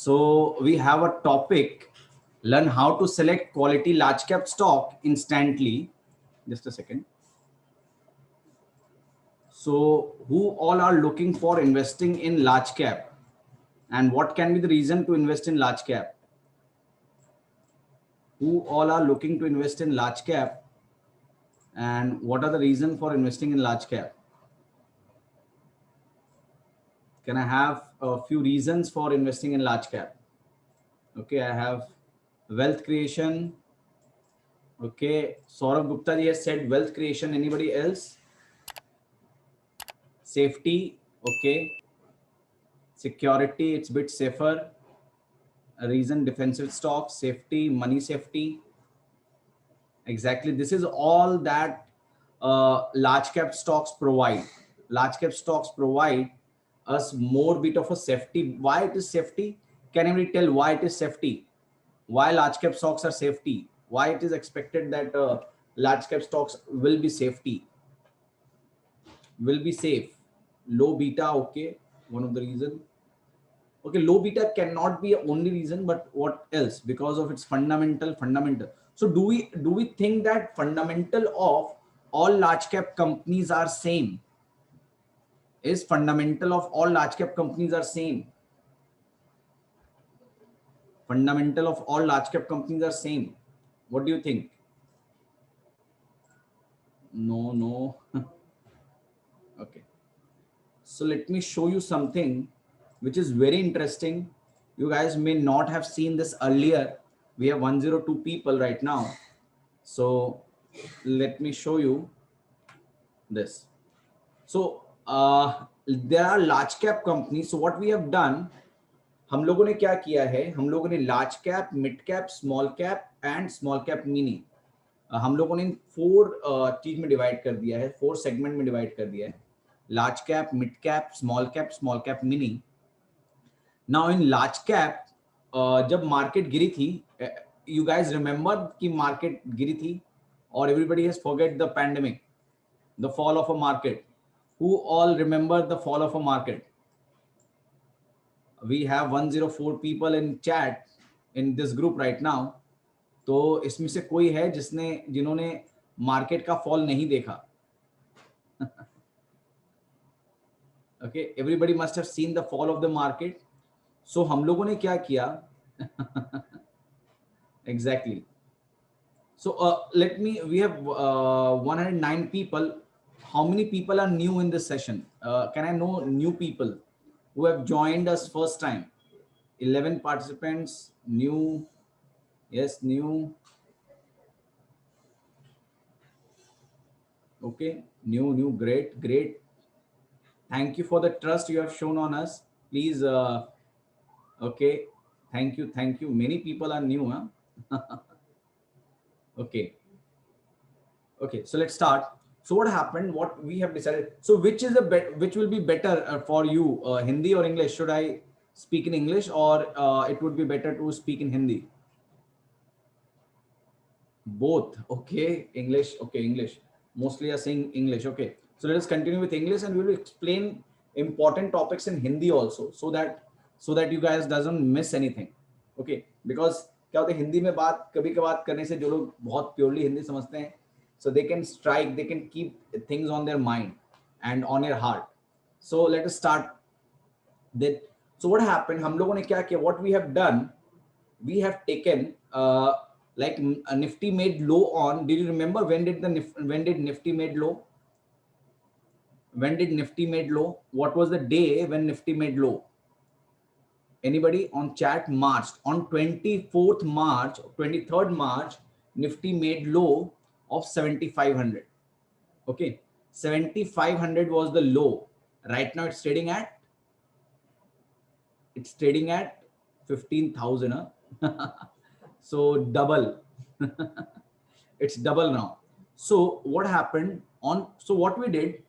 So we have a topic, learn how to select quality large cap stock instantly. Just a second. So who all are looking for investing in large cap, and what can be the reason to invest in large cap? Who all are looking to invest in large cap, and what are the reason for investing in large cap? Can I have a few reasons for investing in large cap? Okay, I have wealth creation. Okay, Saurabh Gupta ji has said wealth creation. Anybody else? Safety. Okay, security. It's a bit safer. A reason defensive stocks, safety, money safety. Exactly. This is all that large cap stocks provide. Large cap stocks provide us more bit of a safety. Why it is safety? Can anybody tell why it is safety? Why large cap stocks are safety? Why it is expected that large cap stocks will be safety? Will be safe. Low beta, okay, one of the reason. Okay, low beta cannot be a only reason, but what else? Because of its fundamental. So do we think that fundamental of all large cap companies are same? Is fundamental of all large cap companies are same? Fundamental of all large cap companies are same. What do you think? No. Okay. So let me show you something which is very interesting. You guys may not have seen this earlier. We have 102 people right now. So let me show you this. So there are large cap companies. So what we have done, हम लोगों ने क्या किया है, हम लोगों ने large cap, mid cap, small cap and small cap mini, हम लोगों ने 4 चीज में डिवाइड कर दिया है, 4 सेगमेंट में डिवाइड कर दिया है. Large cap, mid cap, small cap, mini. Now in large cap जब मार्केट गिरी थी, यू गाइस रिमेंबर कि मार्केट गिरी थी, और everybody has forget the pandemic, the fall of a market. Who all remember the fall of a market? We have 104 people in chat in this group right now. तो इसमें से कोई है जिन्होंने market का फॉल नहीं देखा? Okay, everybody must have seen the fall of the market. So हम लोगों ने क्या किया? Exactly. So we have 109 people. How many people are new in this session? Can I know new people who have joined us first time? 11 participants, new. Yes, new. Okay, new, great. Thank you for the trust you have shown on us. Please, okay, thank you. Many people are new, huh? Okay, so let's start. So what happened? What we have decided. So which will be better for you, Hindi or English? Should I speak in English, or it would be better to speak in Hindi? Both. Okay, English. Okay, English. Mostly are saying English. Okay, so let us continue with English, and we will explain important topics in Hindi also, so that you guys doesn't miss anything. Okay, because क्या होता है, हिंदी में बात कभी कभार करने से जो लोग बहुत प्योरली हिंदी समझते हैं, so they can keep things on their mind and on your heart. So let us start that. So what happened? हम लोगों ने क्या किया? What we have done, we have taken like a Nifty made low on. Did you remember when did Nifty made low? When did Nifty made low? What was the day when Nifty made low? Anybody on chat? March. On 24th March, 23rd March, Nifty made low of 7,500. Okay, 7,500 was the low. Right now it's trading at 15,000. Huh? So double. It's double now. So what happened so what we did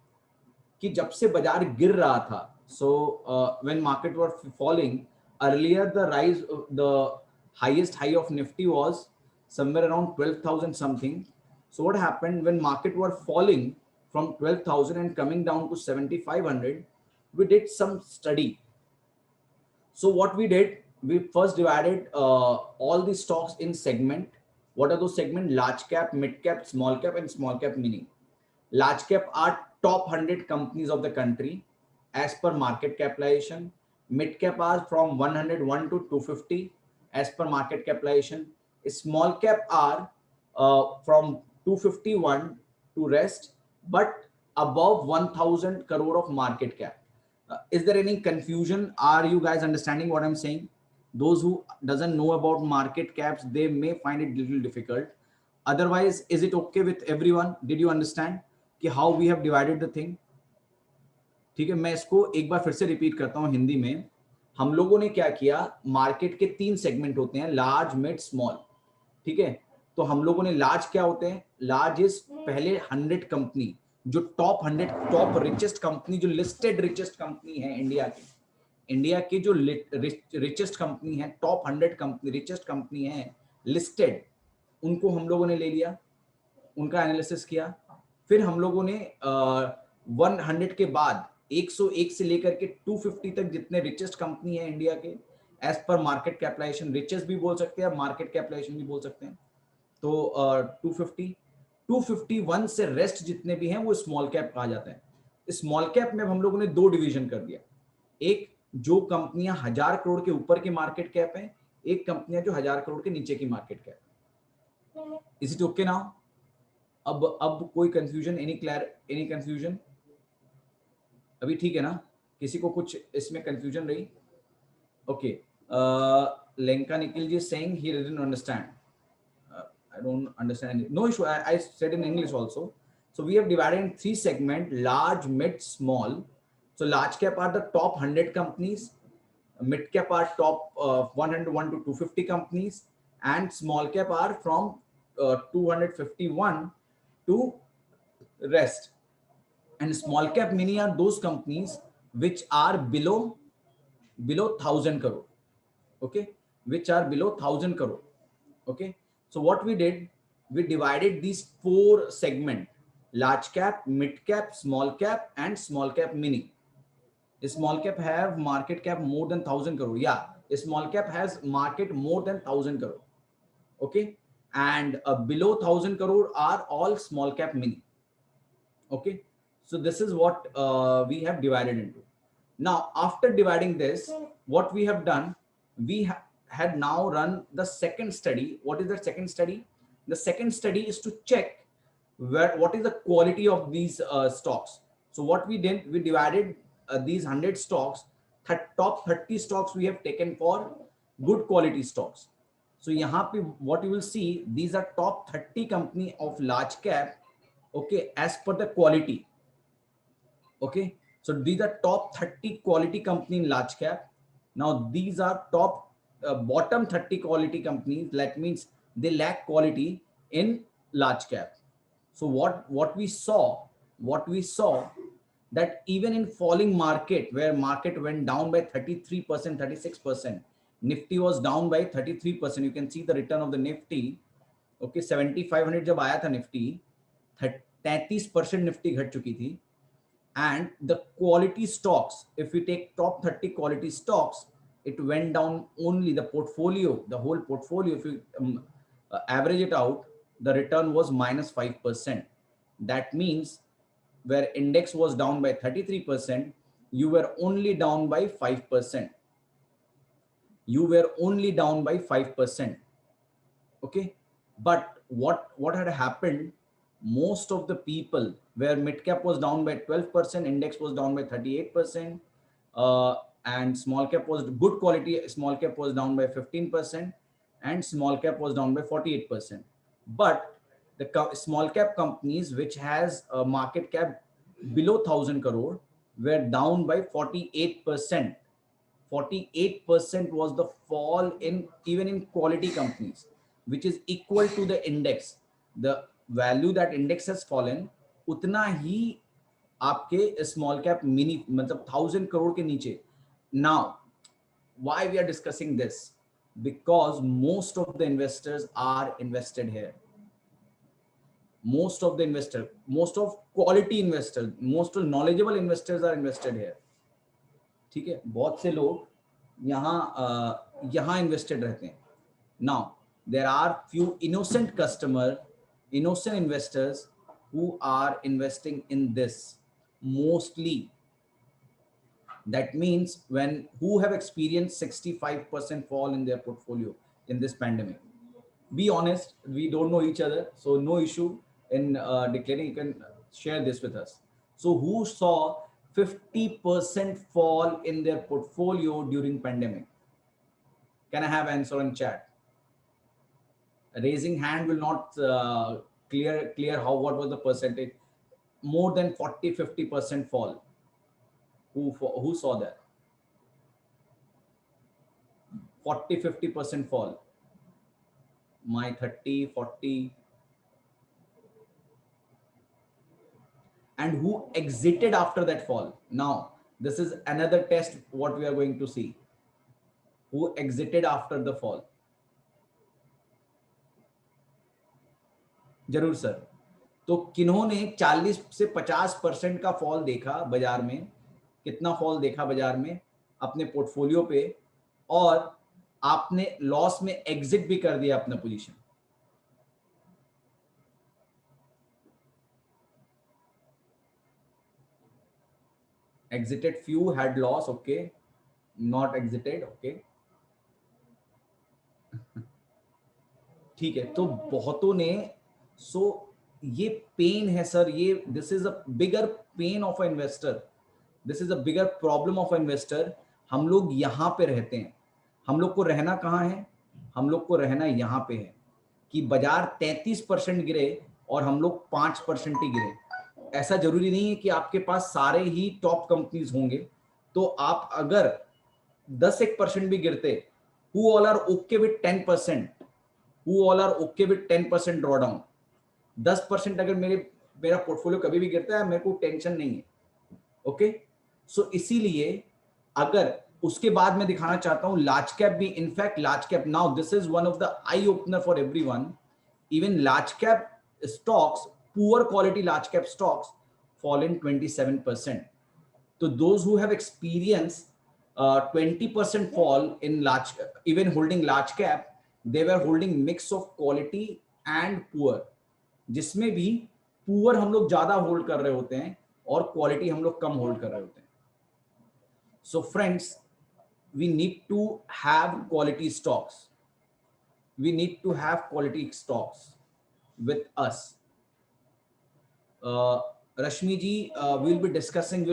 कि जब से बाजार गिर रहा था, so when market were falling earlier, the highest high of Nifty was somewhere around 12,000 something. So what happened when market were falling from 12,000 and coming down to 7,500, we did some study. So what we did, we first divided all the stocks in segment. What are those segment? Large cap, mid cap, small cap, and small cap mini. Large cap are top 100 companies of the country as per market capitalization. Mid cap are from 101 to 250 as per market capitalization. Small cap are from 251 to rest, but above 1000 crore of market cap. Is there any confusion? Are you guys understanding what I'm saying? Those who doesn't know about market caps, they may find it little difficult. Otherwise, is it okay with everyone? Did you understand कि how we have divided the thing? ठीक है, मैं इसको एक बार फिर से repeat करता हूं हिंदी में. हम लोगों ने क्या किया, मार्केट के 3 सेगमेंट होते हैं, लार्ज, मिड, स्मॉल. ठीक है, तो हम लोगों ने लार्ज क्या होते हैं, लार्ज इज पहले 100 कंपनी, जो टॉप 100 टॉप रिचेस्ट कंपनी, जो लिस्टेड रिचेस्ट कंपनी है इंडिया की जो रिचेस्ट कंपनी है, टॉप 100 कंपनी रिचेस्ट कंपनी है लिस्टेड, उनको हम लोगों ने ले लिया, उनका एनालिसिस किया. फिर हम लोगों ने 100 के बाद 101 से लेकर के 250 तक जितने रिचेस्ट कंपनी है इंडिया के एज पर मार्केट कैपिटलाइजेशन, रिचेस्ट भी बोल सकते हैं, मार्केट कैपिटलाइजेशन भी बोल सकते हैं, तो 251 से रेस्ट जितने भी हैं वो स्मॉल कैप कहा जाता है. स्मॉल कैप में हम लोगों ने 2 डिवीजन कर दिया. एक जो कंपनियां 1000 करोड़ के ऊपर के मार्केट कैप है, एक कंपनियां जो 1000 करोड़ के नीचे की market cap. Is it okay now? अब कोई कंफ्यूजन, एनी कंफ्यूजन? अभी ठीक है ना? किसी को कुछ इसमें कंफ्यूजन रही? Okay, Lenka Nikhil ji is saying he didn't understand. I don't understand. No issue. I said in English also. So we have divided in 3 segments: large, mid, small. So large cap are the top 100 companies, mid cap are top 101 to 250 companies, and small cap are from 251 to rest. And small cap mini are those companies which are below 1000 crore. Okay, which are below 1000 crore. Okay, so what we did, we divided these 4 segment: large cap, mid cap, small cap, and small cap mini. Small cap have market cap more than 1000 crore. Yeah, small cap has market more than 1000 crore. Okay, and below 1000 crore are all small cap mini. Okay, so this is what we have divided into. Now after dividing this, what we have done, we had now run the second study. What is the second study? The second study is to check what is the quality of these stocks. So what we did, we divided these 100 stocks, top 30 stocks we have taken for good quality stocks. So यहाँ पे what you will see, these are top 30 company of large cap, okay, as per the quality. Okay, so these are top 30 quality company in large cap. Now these are top bottom 30 quality companies. That means they lack quality in large cap. So what we saw that even in falling market, where market went down by 33%, 36%, Nifty was down by 33%. You can see the return of the Nifty. Okay, 7500 जब आया था Nifty, 33% Nifty घट चुकी थी. And the quality stocks, if we take top 30 quality stocks, it went down only the portfolio, the whole portfolio. If you average it out, the return was -5%. That means where index was down by 33%, you were only down by 5%. You were only down by 5%. Okay, but what had happened? Most of the people, where mid cap was down by 12%, index was down by 38%, and small cap was good quality, small cap was down by 15%, and small cap was down by 48%. But the small cap companies which has a market cap below 1000 crore were down by 48%. 48% was the fall in even in quality companies, which is equal to the index. The value that index has fallen, उतना ही आपके small cap mini मतलब 1000 crore के नीचे. Now, why we are discussing this? Because most of the investors are invested here. Most of quality investors, most knowledgeable investors are invested here. ठीक है, बहुत से लोग यहाँ यहाँ इन्वेस्टेड रहते हैं. Now there are few innocent customer, innocent investors who are investing in this mostly. That means when who have experienced 65% fall in their portfolio in this pandemic. Be honest, we don't know each other, so no issue in declaring. You can share this with us. So who saw 50% fall in their portfolio during pandemic? Can I have answer in chat? Raising hand will not clear how what was the percentage. More than 40-50% fall. Who saw that? 40-50% fall. My 30-40. And who exited after that fall? Now this is another test what we are going to see. Who exited after the fall? जरूर sir. तो किन्होंने 40 से 50% का fall देखा बाजार में? कितना fall देखा बाजार में अपने पोर्टफोलियो पे, और आपने लॉस में एग्जिट भी कर दिया अपना position? Exited few, had loss, okay. Not exited, okay. ठीक है, तो बहुतों ने. सो ये पेन है सर, ये this is a bigger pain of a investor, this is a bigger problem of a investor. हम लोग यहाँ पे रहते हैं. हम लोग को रहना कहाँ है? हम लोग को रहना यहाँ पे है कि बाजार 33% गिरे और हम लोग 5% ही गिरे. ऐसा जरूरी नहीं है कि आपके पास सारे ही टॉप कंपनीज होंगे. तो आप अगर 10% भी गिरते, who all are okay with 10%, who all are okay with 10% drawdown? 10% अगर मेरा पोर्टफोलियो कभी भी गिरता है, मेरे को टेंशन नहीं है. ओके, सो इसीलिए अगर उसके बाद मैं दिखाना चाहता हूं लार्ज कैप भी. In fact large cap, now this is one of the eye opener for everyone. Even large cap stocks, poor quality large cap stocks, fallen 27%. So those who have experienced 20% fall in large, even holding large cap, they were holding mix of quality and poor, जिसमें भी poor हम लोग ज्यादा hold कर रहे होते हैं और quality हम लोग कम होल्ड कर रहे होते हैं. So friends, we need to have quality stocks. We need to have quality stocks with us. Rashmi ji, we'll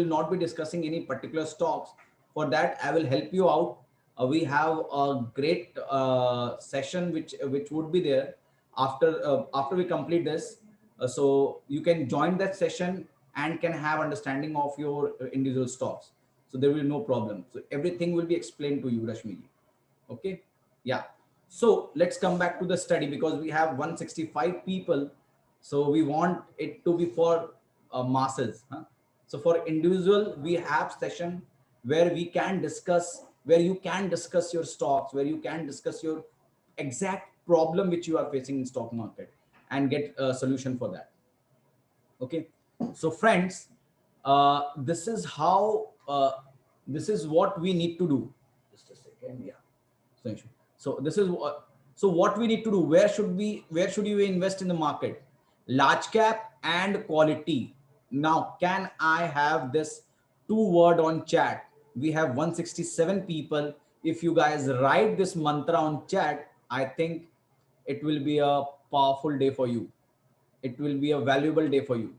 not be discussing any particular stocks. For that, I will help you out. We have a great session which would be there after we complete this. So you can join that session and can have understanding of your individual stocks. So there will be no problem. So everything will be explained to you, Rashmi ji. Okay, yeah. So let's come back to the study because we have 165 people. So we want it to be for masses. Huh? So for individual, we have session where we can discuss, where you can discuss your stocks, where you can discuss your exact problem which you are facing in stock market and get a solution for that. Okay. So friends, this is how, this is what we need to do. Just a second. Yeah. So this is what, so what we need to do. Where should you invest in the market? Large cap and quality. Now, can I have this 2 word on chat? We have 167 people. If you guys write this mantra on chat, I think it will be a powerful day for you. It will be a valuable day for you.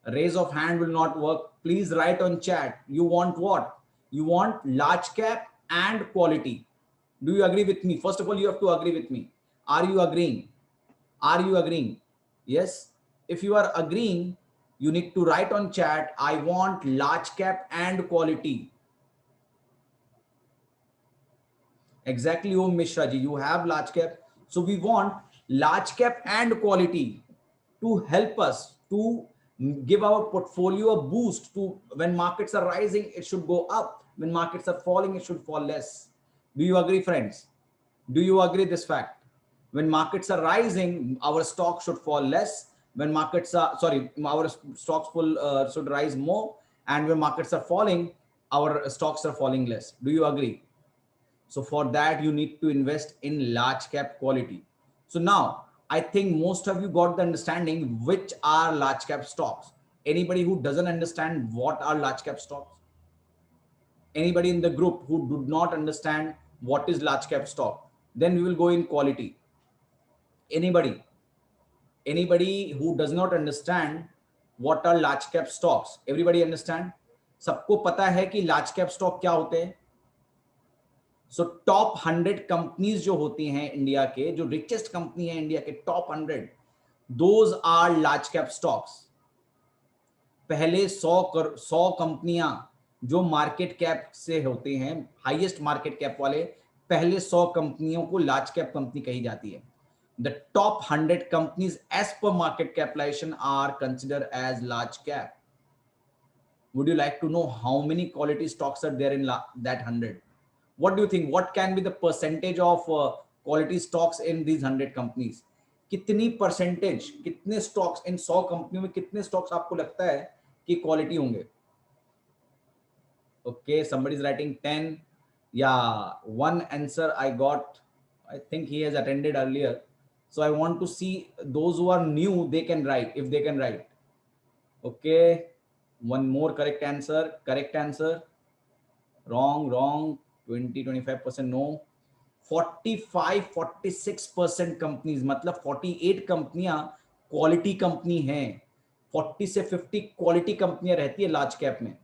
Raise of hand will not work. Please write on chat. You want what? You want large cap and quality. Do you agree with me? First of all, you have to agree with me. Are you agreeing? Are you agreeing? Yes. If you are agreeing, you need to write on chat, I want large cap and quality. Exactly, Om Mishra ji, you have large cap. So we want large cap and quality to help us to give our portfolio a boost. To when markets are rising, it should go up. When markets are falling, it should fall less. Do you agree, friends? Do you agree this fact? When markets are rising, our stock should fall less. When markets are, sorry, our stocks should rise more. And when markets are falling, our stocks are falling less. Do you agree? So for that, you need to invest in large cap quality. So now I think most of you got the understanding which are large cap stocks. Anybody who doesn't understand what are large cap stocks? Anybody in the group who do not understand what is large cap stock? Then we will go in quality. Anybody who does not understand what are large cap stocks? Everybody understand? सबको पता है कि large cap stock क्या होते हैं? So top 100 companies जो होती हैं इंडिया के, जो रिचेस्ट कंपनी है इंडिया के top 100, those are large cap stocks. पहले 100 कंपनियां जो मार्केट कैप से होते हैं, हाईएस्ट मार्केट कैप वाले, पहले 100 कंपनियों को लार्ज कैप कंपनी कही जाती है. द टॉप 100 कंपनीज एज पर market capitalization are consider as large cap. Would you like to know how many quality stocks are there in that 100? What do you think? What can be the percentage of quality stocks in these 100 companies? कितनी percentage, कितने stocks इन 100 कंपनियों में, कितने stocks आपको लगता है कि quality होंगे? Okay, somebody is writing 10. Yeah, one answer I got. I think he has attended earlier. So I want to see those who are new, they can write, if they can write. Okay. One more correct answer. Correct answer. Wrong. 20-25% no. 45-46% companies, मतलब 48 कंपनियां quality company हैं. 40 से 50 quality कंपनियां रहती है large cap में.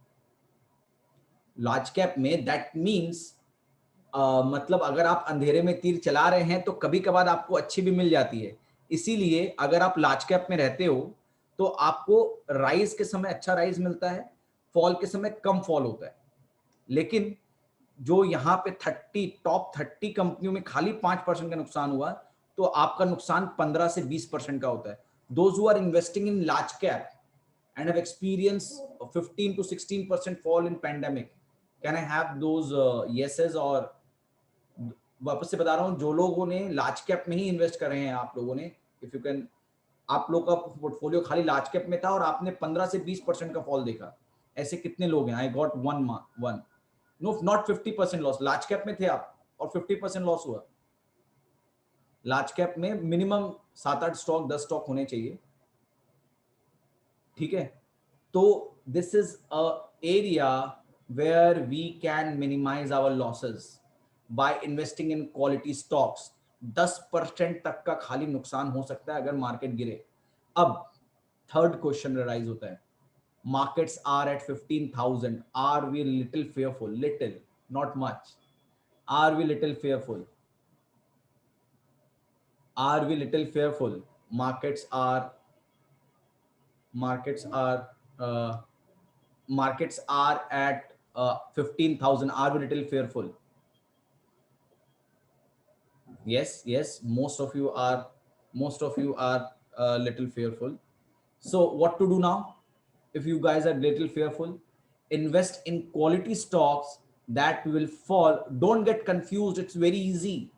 Large cap में that means मतलब अगर आप अंधेरे में तीर चला रहे हैं तो कभी कभार आपको अच्छी भी मिल जाती है. इसीलिए अगर आप लार्ज कैप में रहते हो तो आपको राइज के समय अच्छा राइज मिलता है, फॉल के समय कम फॉल होता है. लेकिन जो यहाँ पे टॉप 30 कंपनियों में खाली 5% का नुकसान हुआ, तो आपका नुकसान 15 से 20% का होता है. Those who are investing in large cap and have experience 15 to 16% fall in pandemic, can I have those yeses? और वापस से बता रहा हूँ, जो लोगों ने लार्ज कैप में ही इन्वेस्ट कर रहे हैं, आप लोगों ने, इफ यू कैन, आप लोग का पोर्टफोलियो खाली लार्ज कैप में था और आपने 15 से 20% का फॉल देखा, ऐसे कितने लोग हैं? I got one. No, not 50% loss. Large cap में थे आप और 50% लॉस हुआ. लार्ज कैप में मिनिमम 7-8 स्टॉक, 10 स्टॉक होने चाहिए. ठीक है, तो this is a area where we can minimise our losses by investing in quality stocks. 10% तक का खाली नुकसान हो सकता है अगर मार्केट गिरे. अब थर्ड क्वेश्चन राइज होता है, markets are at 15,000. Are we little fearful? Little, not much. Are we little fearful? Are we little fearful? Markets are at 15,000. Are we little fearful? Yes. Most of you are little fearful. So what to do now? If you guys are little fearful, invest in quality stocks that will fall. Don't get confused. It's very easy.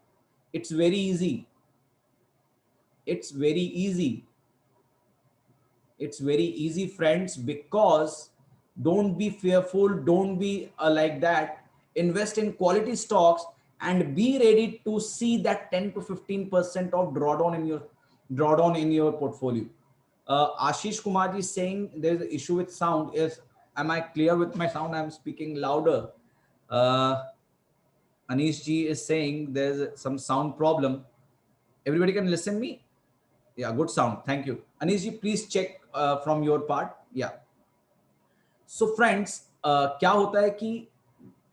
It's very easy. It's very easy. It's very easy, friends, because don't be fearful. Don't be like that. Invest in quality stocks and be ready to see that 10 to 15% of drawdown in your portfolio. Ashish Kumar is saying there's an issue with sound. Am I clear with my sound? I'm speaking louder. Anish ji is saying there's some sound problem. Everybody can listen me? Yeah, good sound. Thank you. Anish ji, please check from your part. Yeah. So friends, क्या होता है कि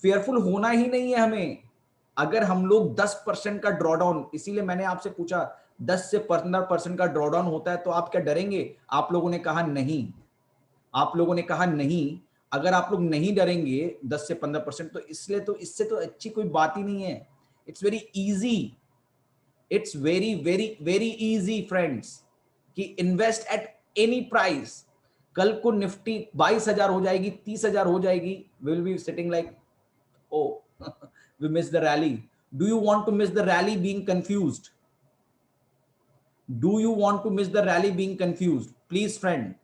fearful होना ही नहीं है हमें. अगर हम लोग 10% का ड्रॉडाउन, इसीलिए मैंने आपसे पूछा 10 से 15% का ड्रॉडाउन होता है तो आप क्या डरेंगे? आप लोगों ने कहा नहीं. आप लोगों ने कहा नहीं. अगर आप लोग नहीं डरेंगे 10 से 15%, तो इसलिए तो इससे तो अच्छी कोई बात ही नहीं है. It's very easy. It's very very very easy friends कि इन्वेस्ट एट एनी प्राइस. कल को निफ्टी 22,000 हो जाएगी, 30,000 हो जाएगी, we will be sitting like, oh we missed the rally. Do you want to miss the rally being confused? Do you want to miss the rally being confused? Please friend,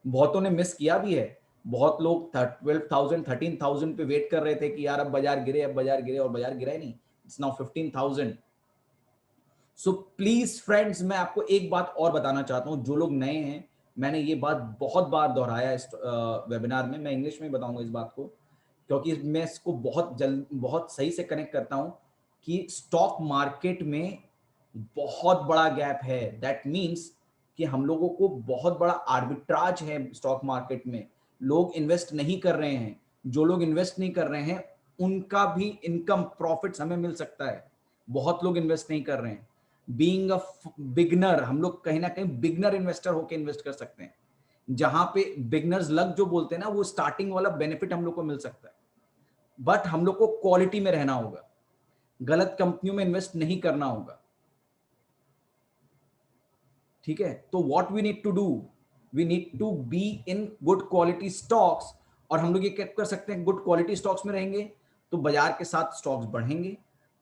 बहुतों ने miss किया भी है. बहुत लोग 12,000 13,000 पे wait कर रहे थे कि यार अब बाजार गिरे, अब बाजार गिरे, और बाजार गिरा ही नहीं. It's now 15,000. So please friends, मैं आपको एक बात और बताना चाहता हूं, जो लोग नए हैं, मैंने ये बात बहुत बार दोहराया इस वेबिनार में, मैं इंग्लिश में बताऊंगा इस बात को, क्योंकि मैं इसको बहुत सही से कनेक्ट करता हूं कि स्टॉक मार्केट में बहुत बड़ा गैप है. दैट मीन्स कि हम लोगों को बहुत बड़ा आर्बिट्राज है स्टॉक मार्केट में. लोग इन्वेस्ट नहीं कर रहे हैं. जो लोग इन्वेस्ट नहीं कर रहे हैं उनका भी इनकम प्रॉफिट्स हमें मिल सकता है. बहुत लोग इन्वेस्ट नहीं कर रहे हैं. बीइंग अ बिगनर, हम लोग कहीं ना कहीं बिगनर इन्वेस्टर होकर इन्वेस्ट कर सकते हैं. जहां पे बिगनर्स लक जो बोलते हैं ना, वो स्टार्टिंग वाला बेनिफिट हम लोग को मिल सकता है. बट हम लोग को क्वालिटी में रहना होगा, गलत कंपनियों में इन्वेस्ट नहीं करना होगा. ठीक है, तो what we need to do, we need to be in good quality stocks. और हम लोग ये क्या कर सकते हैं, गुड क्वालिटी स्टॉक्स में रहेंगे तो बाजार के साथ स्टॉक्स बढ़ेंगे.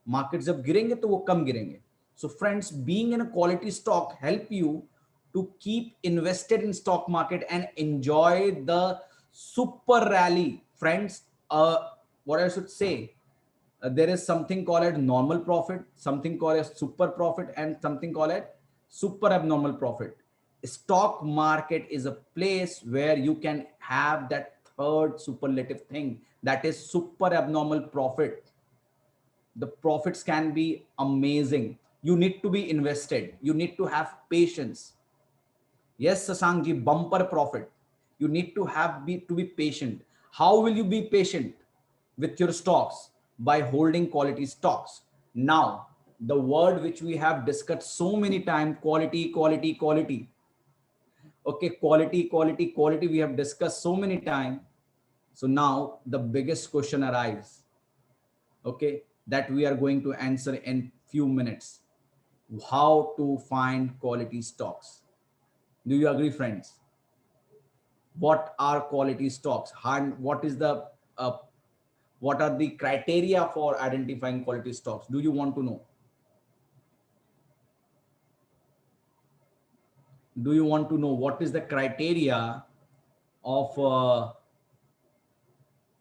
मार्केट जब गिरेंगे तो वो कम गिरेंगे. So friends, being in a quality stock help you to keep invested in stock market and enjoy the super rally. Friends, what I should say, there is something called as normal profit, something called as super profit, and something called as super abnormal profit. Stock market is a place where you can have that third superlative thing, that is super abnormal profit. The profits can be amazing. You need to be invested, you need to have patience. Yes, Sasank ji, bumper profit. You need to be patient. How will you be patient with your stocks? By holding quality stocks. Now, the word which we have discussed so many times, quality, quality, quality. Okay, quality, quality, quality, we have discussed so many times. So now the biggest question arises, okay, that we are going to answer in few minutes. How to find quality stocks? Do you agree, friends? What are quality stocks? And what is the what are the criteria for identifying quality stocks? Do you want to know? Do you want to know what is the criteria of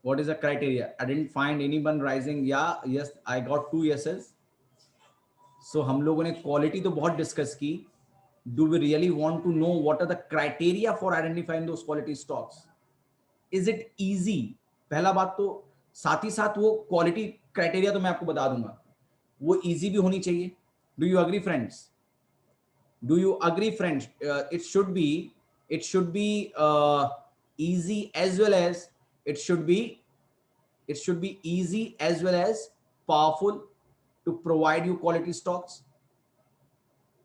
what is the criteria? I didn't find anyone rising. Yeah, yes, I got 2 yeses. So हम लोगों ने quality तो बहुत discuss की. Do we really want to know what are the criteria for identifying those quality stocks? Is it easy? पहला बात तो, साथ ही साथ वो क्वालिटी क्राइटेरिया तो मैं आपको बता दूंगा, वो इजी भी होनी चाहिए. Do you agree friends? Do you agree friends? It should be easy as well as it should be it should be easy as well as powerful to provide you quality stocks.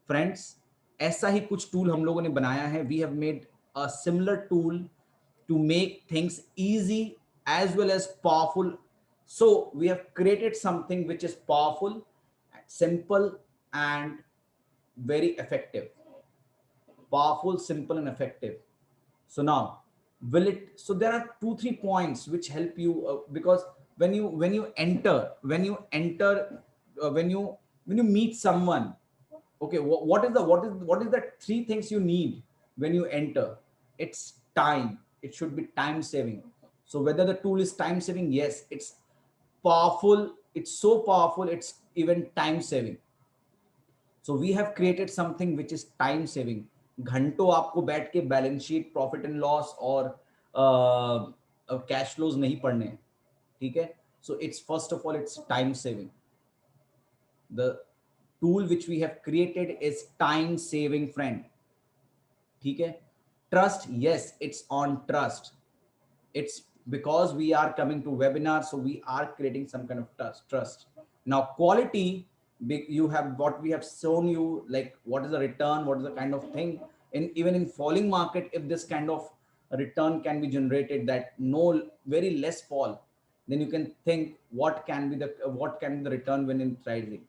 Friends, ऐसा ही कुछ tool हम लोगों ने बनाया है. We have made a similar tool to make things easy as well as powerful. So we have created something which is powerful, simple, and very effective. Powerful, simple, and effective. So now, will it? So there are 2 3 points which help you, because when you meet someone, okay, what is the 3 things you need when you enter? It's time. It should be time saving. So whether the tool is time saving, yes, it's powerful. It's so powerful. It's even time saving. So we have created something which is time saving. घंटों आपको बैठ के balance sheet, profit and loss और cash flows नहीं पढ़ने हैं. ठीक है. So it's first of all, it's time saving. The tool which we have created is time saving, friend. ठीक है. Trust, yes, it's on trust. It's because we are coming to webinar, so we are creating some kind of trust. Now quality, you have what we have shown you, like what is the return, what is the kind of thing. In even in falling market, if this kind of return can be generated, that no, very less fall, then you can think what can be the return when in rising.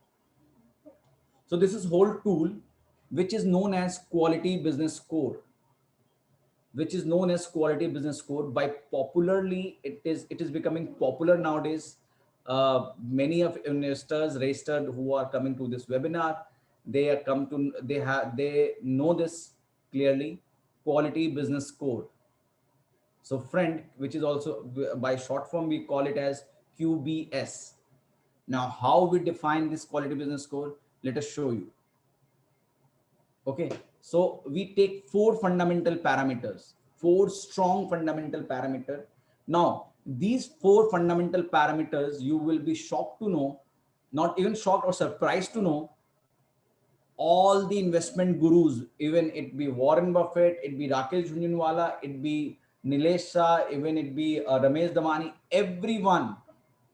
So this is whole tool which is known as quality business score, which is known as quality business score. By popularly, it is becoming popular nowadays. Many of investors registered who are coming to this webinar, they know this clearly. Quality business score. So friend, which is also by short form we call it as QBS. Now how we define this quality business score, let us show you. Okay, so we take four fundamental parameters, four strong fundamental parameter. Now, these four fundamental parameters, you will be shocked to know, not even shocked or surprised to know, all the investment gurus, even it be Warren Buffett, it be Rakesh Jhunjhunwala, it be Nilesh Shah, even it be Ramesh Damani, everyone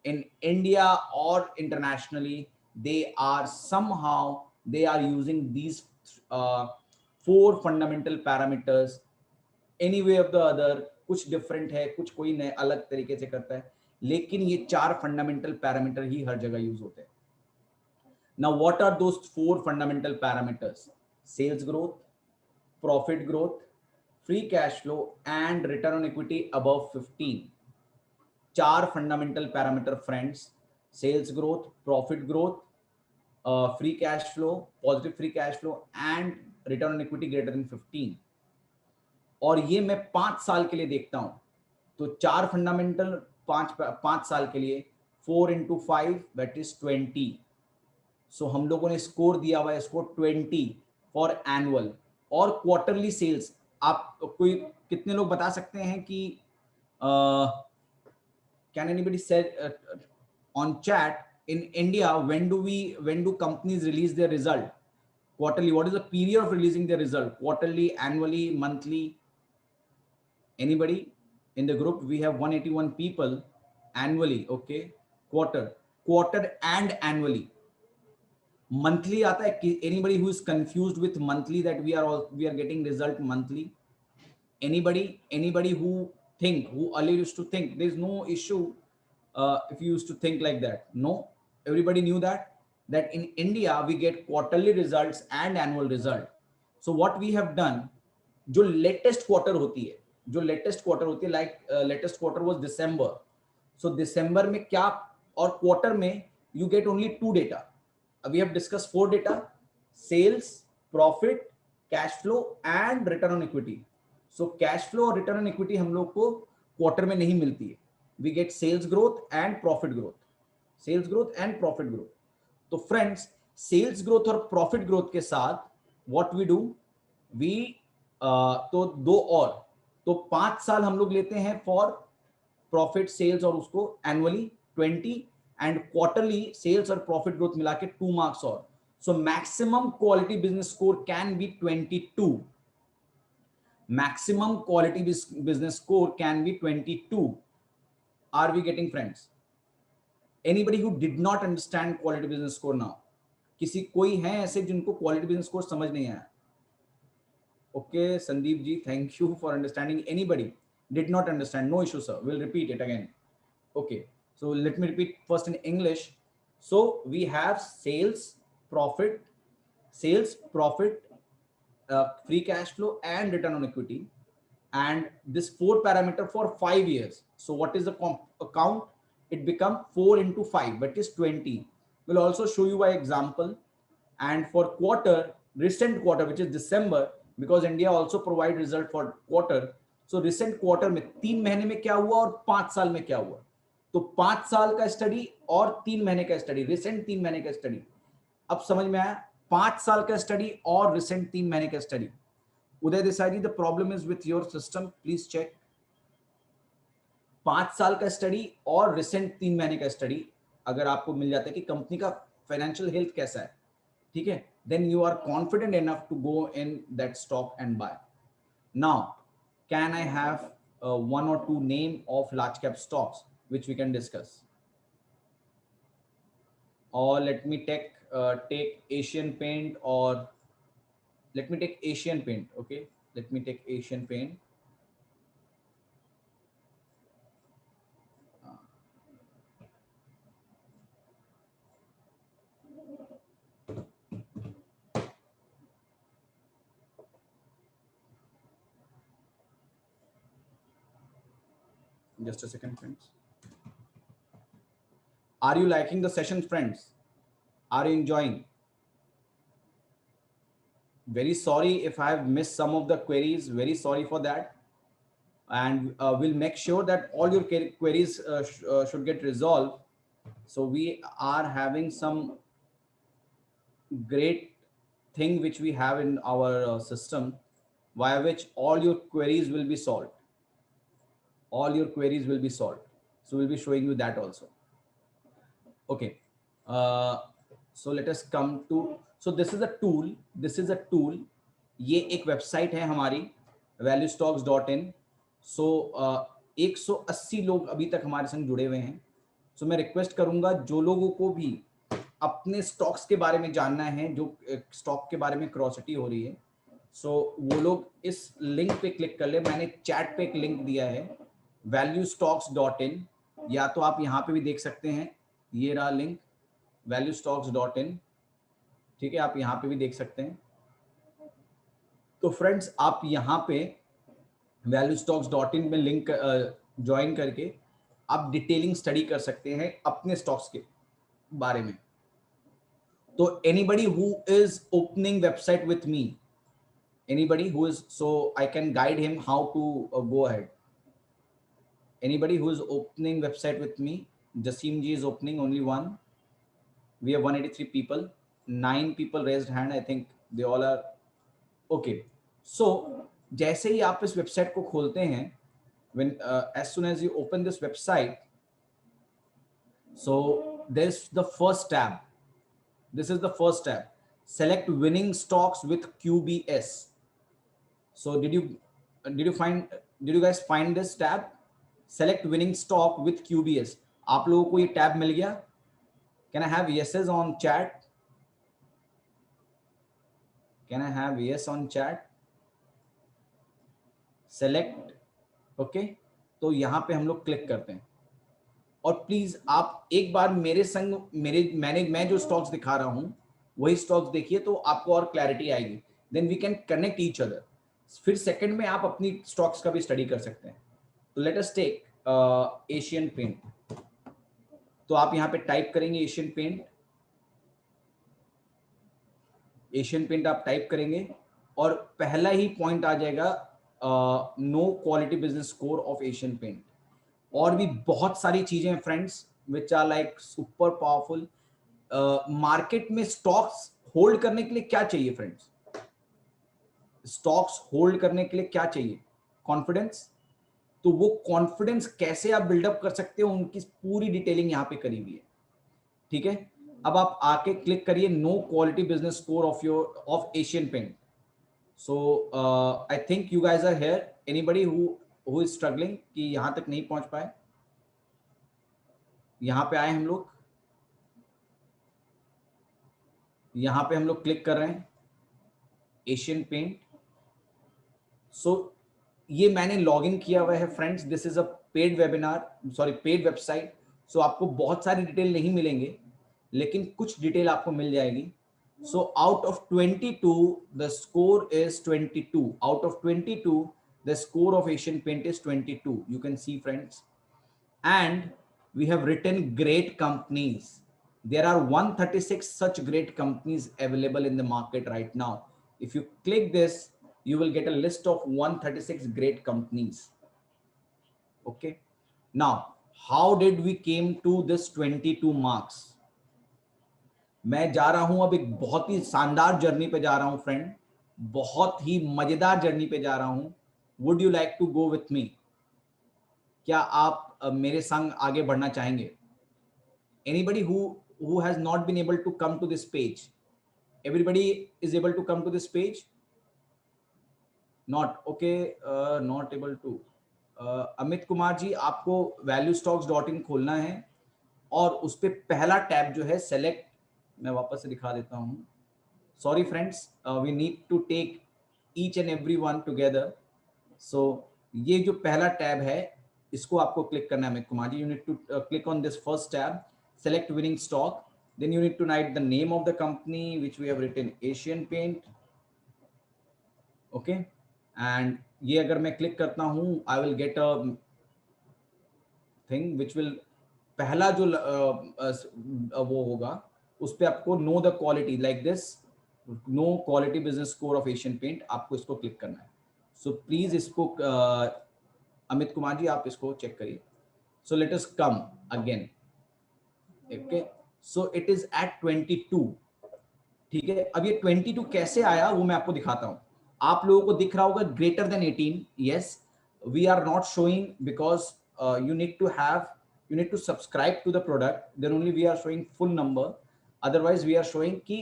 in India or internationally, they are somehow, they are using these uh, four fundamental parameters. Any way of the other, कुछ different है, कुछ कोई नए अलग तरीके से करता है, लेकिन ये चार fundamental parameter ही हर जगह use होते हैं. Now, what are those four fundamental parameters? Sales growth, profit growth, free cash flow, and return on equity above 15. चार fundamental parameter friends: sales growth, profit growth, free cash flow, positive free cash flow, and return on equity greater than 15. और ये मैं 5 साल के लिए देखता हूं, तो चार फंडामेंटल पांच साल के लिए 4 into 5 that is 20. सो हम लोगों ने स्कोर दिया हुआ है इसको 20 फॉर एनुअल और क्वार्टरली सेल्स. आप कोई कितने लोग बता सकते हैं कि can anybody said on chat in India, when do companies release their result? Quarterly. What is the period of releasing their result? Quarterly, annually, monthly? Anybody in the group? We have 181 people. Annually, okay. Quarter and annually. Monthly आता है कि anybody who is confused with monthly, that we are getting result monthly? Anybody who earlier used to think there is no issue if you used to think like that? No, everybody knew that in India we get quarterly results and annual result. So what we have done, जो latest quarter होती है, like latest quarter was December. So December में क्या, और quarter में you get only two data. We have discussed four data: sales, profit, cash flow, and return on equity. So cash flow और return on equity हम लोग को quarter में नहीं मिलती है. We get sales growth and profit growth. Sales growth and profit growth. तो friends, sales growth और profit growth के साथ what we do, we तो दो और, तो 5 साल हम लोग लेते हैं for profit, sales और उसको annually 20, and quarterly sales और profit growth मिला के 2 marks और. So maximum quality business score can be 22. Maximum quality business score can be 22. Are we getting, friends? Anybody who did not understand quality business score now? किसी कोई है ऐसे जिनको quality business score समझ नहीं आया? Okay, Sandeep ji, thank you for understanding. Anybody did not understand? No issue, sir. We'll repeat it again. Okay, so let me repeat first in English. So we have sales, profit, free cash flow, and return on equity, and this four parameter for 5 years. So what is the account? It become 4 into 5, but is 20. We'll also show you by example. And for quarter, recent quarter, which is December, because India also provide result for quarter. So recent quarter में 3 महीने में क्या हुआ और 5 साल में क्या हुआ. तो 5 साल का स्टडी और 3 महीने का स्टडी, रिसेंट 3 महीने का स्टडी. अब समझ में आया? 5 साल का स्टडी और रिसेंट 3 महीने का study. Uday Desai ji, the problem is with your system, please check. 5 साल का स्टडी और रिसेंट 3 महीने का स्टडी अगर आपको मिल जाता है कि कंपनी का फाइनेंशियल हेल्थ कैसा है, ठीक है, then you are confident enough to go in that stock and buy. Now, can I have one or two name of large cap stocks which we can discuss? Or let me take Asian Paint, or let me take Asian Paint. Okay, let me take Asian Paint. Just a second, friends. Are you liking the session, friends? Are you enjoying? Very sorry if I have missed some of the queries. Very sorry for that. and we'll make sure that all your queries should get resolved. So we are having some great thing which we have in our system, via which all your queries will be solved. All your queries will be solved. So we'll be showing you that also. Okay. Uh, so let us come to, so this is a tool. This is a tool. ये एक website है हमारी valuestocks.in. सो 180 लोग अभी तक हमारे संग जुड़े हुए हैं. सो मैं रिक्वेस्ट करूंगा जो लोगों को भी अपने स्टॉक्स के बारे में जानना है, जो स्टॉक के बारे में क्यूरियोसिटी हो रही है, सो वो लोग इस लिंक पे क्लिक कर ले. मैंने चैट पे एक लिंक दिया है valuestocks.in, या तो आप यहाँ पे भी देख सकते हैं, ये रहा लिंक valuestocks.in. ठीक है, आप यहाँ पे भी देख सकते हैं. तो फ्रेंड्स आप यहाँ पे valuestocks.in में लिंक ज्वाइन करके आप डिटेलिंग स्टडी कर सकते हैं अपने स्टॉक्स के बारे में. तो anybody who is opening website with me, anybody who is, so I can guide him how to go ahead. Anybody who is opening website with me, Jasim ji is opening, only one. We have 183 people, 9 people raised hand. I think they all are okay. So जैसे ही आप इस website को खोलते हैं, when as soon as you open this website, so there's the first tab. This is the first tab. Select winning stocks with QBS. So did you guys find this tab? Select winning stock with QBS. आप लोगों को ये tab मिल गया? Can I have yeses on chat? Can I have yes on chat? Select. Okay. तो यहाँ पे हम लोग क्लिक करते हैं. और प्लीज आप एक बार मेरे संग मैं जो स्टॉक्स दिखा रहा हूं वही स्टॉक्स देखिए, तो आपको और क्लैरिटी आएगी. Then we can connect each other. फिर सेकंड में आप अपनी स्टॉक्स का भी स्टडी कर सकते हैं. तो let us take Asian Paint. तो आप यहाँ पे टाइप करेंगे एशियन पेंट. एशियन पेंट आप टाइप करेंगे और पहला ही पॉइंट आ जाएगा no quality business score of Asian Paint. और भी बहुत सारी चीजें हैं friends which are like super powerful. Market में स्टॉक्स होल्ड करने के लिए क्या चाहिए फ्रेंड्स? स्टॉक्स होल्ड करने के लिए क्या चाहिए? कॉन्फिडेंस. तो वो कॉन्फिडेंस कैसे आप बिल्डअप कर सकते हो, उनकी पूरी डिटेलिंग यहाँ पे करी हुई है. ठीक है, अब आप आके क्लिक करिए no quality business score of Asian Paint. So I think you guys are here. Anybody who is struggling कि यहां तक नहीं पहुंच पाए? यहां पे आए हम लोग, यहां पे हम लोग क्लिक कर रहे हैं एशियन पेंट. सो ये मैंने लॉगिन किया हुआ है friends. This is a paid webinar, sorry paid website. So आपको बहुत सारी डिटेल नहीं मिलेंगे, लेकिन कुछ डिटेल आपको मिल जाएगी. So out of 22 the score is 22. Out of 22 the score of Asian Paint is 22. You can see friends, and we have written great companies. There are 136 such great companies available in the market right now. If you click this, you will get a list of 136 great companies. Okay, now how did we came to this 22 marks? मैं जा रहा हूं अब एक बहुत ही शानदार journey पे जा रहा हूं फ्रेंड, बहुत ही मजेदार जर्नी पे जा रहा हूं. Would you like to go with me? क्या आप मेरे संग आगे बढ़ना चाहेंगे? Anybody who has not been able to come to this page? Everybody is able to come to this page? Not okay. Not able to. Amit Kumar जी, आपको valuestocks.in खोलना है और उस पे पहला टैब जो है सेलेक्ट, मैं वापस से दिखा देता हूँ. Sorry friends, we need to take each and every one together. So ये जो पहला टैब है इसको आपको क्लिक करना है Amit Kumar ji. You need to click on this first tab, select winning stock. Then you need to write the name of the company which we have written Asian Paint. Okay, and ये अगर मैं click करता हूं I will get a thing which will, पहला जो वो होगा उस पर आपको know the quality like this, know quality business score of Asian Paint, आपको इसको क्लिक करना है. सो प्लीज इसको अमित कुमार जी आप इसको चेक करिए. So let us come again. Okay, so it is at 22. ठीक है, अब ये 22 कैसे आया वो मैं आपको दिखाता हूं. आप लोगों को दिख रहा होगा greater than 18. Yes, we are not showing because you need to subscribe to the product, then only we are showing full number. Otherwise we are showing कि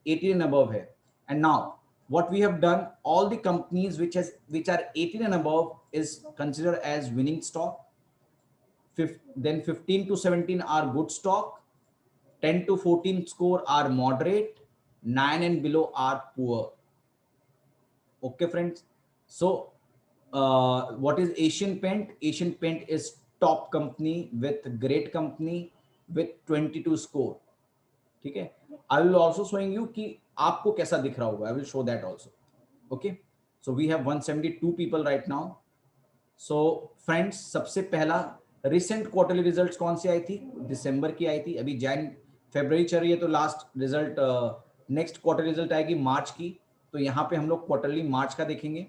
18 and above है. And now what we have done, all the companies which are 18 and above is considered as winning stock. Then 15 to 17 are good stock, 10 to 14 score are moderate, 9 and below are poor. Okay, friends. So, what is Asian Paint? Asian Paint is top company with great company with 22 score. ठीक है. I will also showing you कि आपको कैसा दिख रहा होगा. I will show that also. Okay. So we have 172 people right now. So friends, सबसे पहला रिसेंट क्वार्टरली रिजल्ट्स कौन सी आई थी? दिसंबर की आई थी. अभी फरवरी चल रही है तो last result, next quarter result आएगी मार्च की. तो यहाँ पे हम लोग क्वार्टरली मार्च का देखेंगे.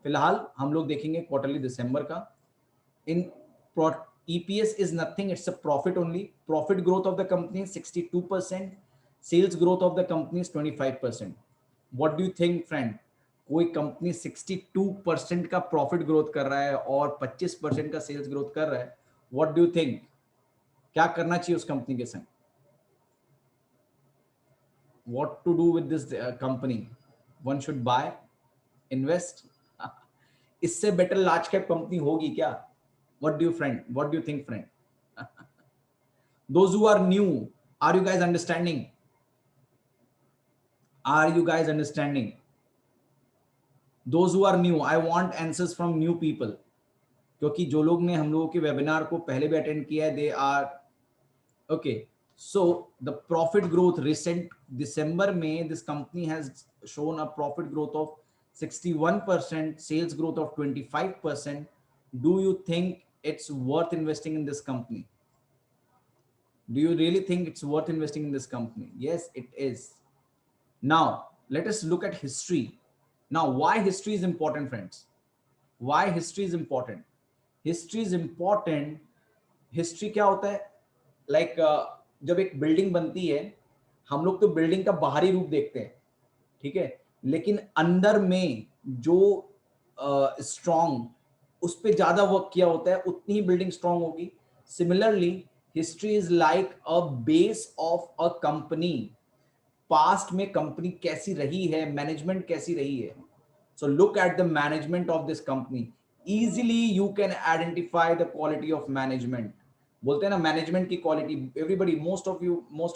फिलहाल हम लोग देखेंगे क्वार्टरली दिसंबर का. इन EPS is nothing, it's a profit only. Profit growth of the company is 62%. Sales growth of the company is 25%. What do you think, friend? कोई कंपनी 62% का प्रॉफिट ग्रोथ कर रहा है और 25% का सेल्स ग्रोथ कर रहा है, व्हाट डू यू थिंक? क्या करना चाहिए उस कंपनी के संग? What to do with this company? One should buy, invest. इससे बेटर लार्ज कैप कंपनी होगी क्या? What do you friend, what do you think friend? Those who are new, are you guys understanding? Are you guys understanding? Those who are new, I want answers from new people. क्योंकि जो लोग ने हम लोगों के webinar को पहले भी अटेंड किया है, they are okay. So the profit growth recent December में this company has shown a profit growth of 61%, sales growth of 25%. Do you think it's worth investing in this company? Do you really think it's worth investing in this company? Yes, it is. Now let us look at history. Now, why history is important, friends? Why history is important? History is important. History क्या होता है? Like जब एक building बनती है, हम लोग तो बिल्डिंग का बाहरी रूप देखते हैं, ठीक है, लेकिन अंदर में जो स्ट्रॉन्ग, उस पर ज्यादा वर्क किया होता है, उतनी ही बिल्डिंग स्ट्रॉन्ग होगी. Similarly history is like a base of a company. Past में कंपनी कैसी रही है, मैनेजमेंट कैसी रही है. So look at the management of this company. Easily you can identify the quality of management. बोलते हैं ना मैनेजमेंट की quality. Everybody, most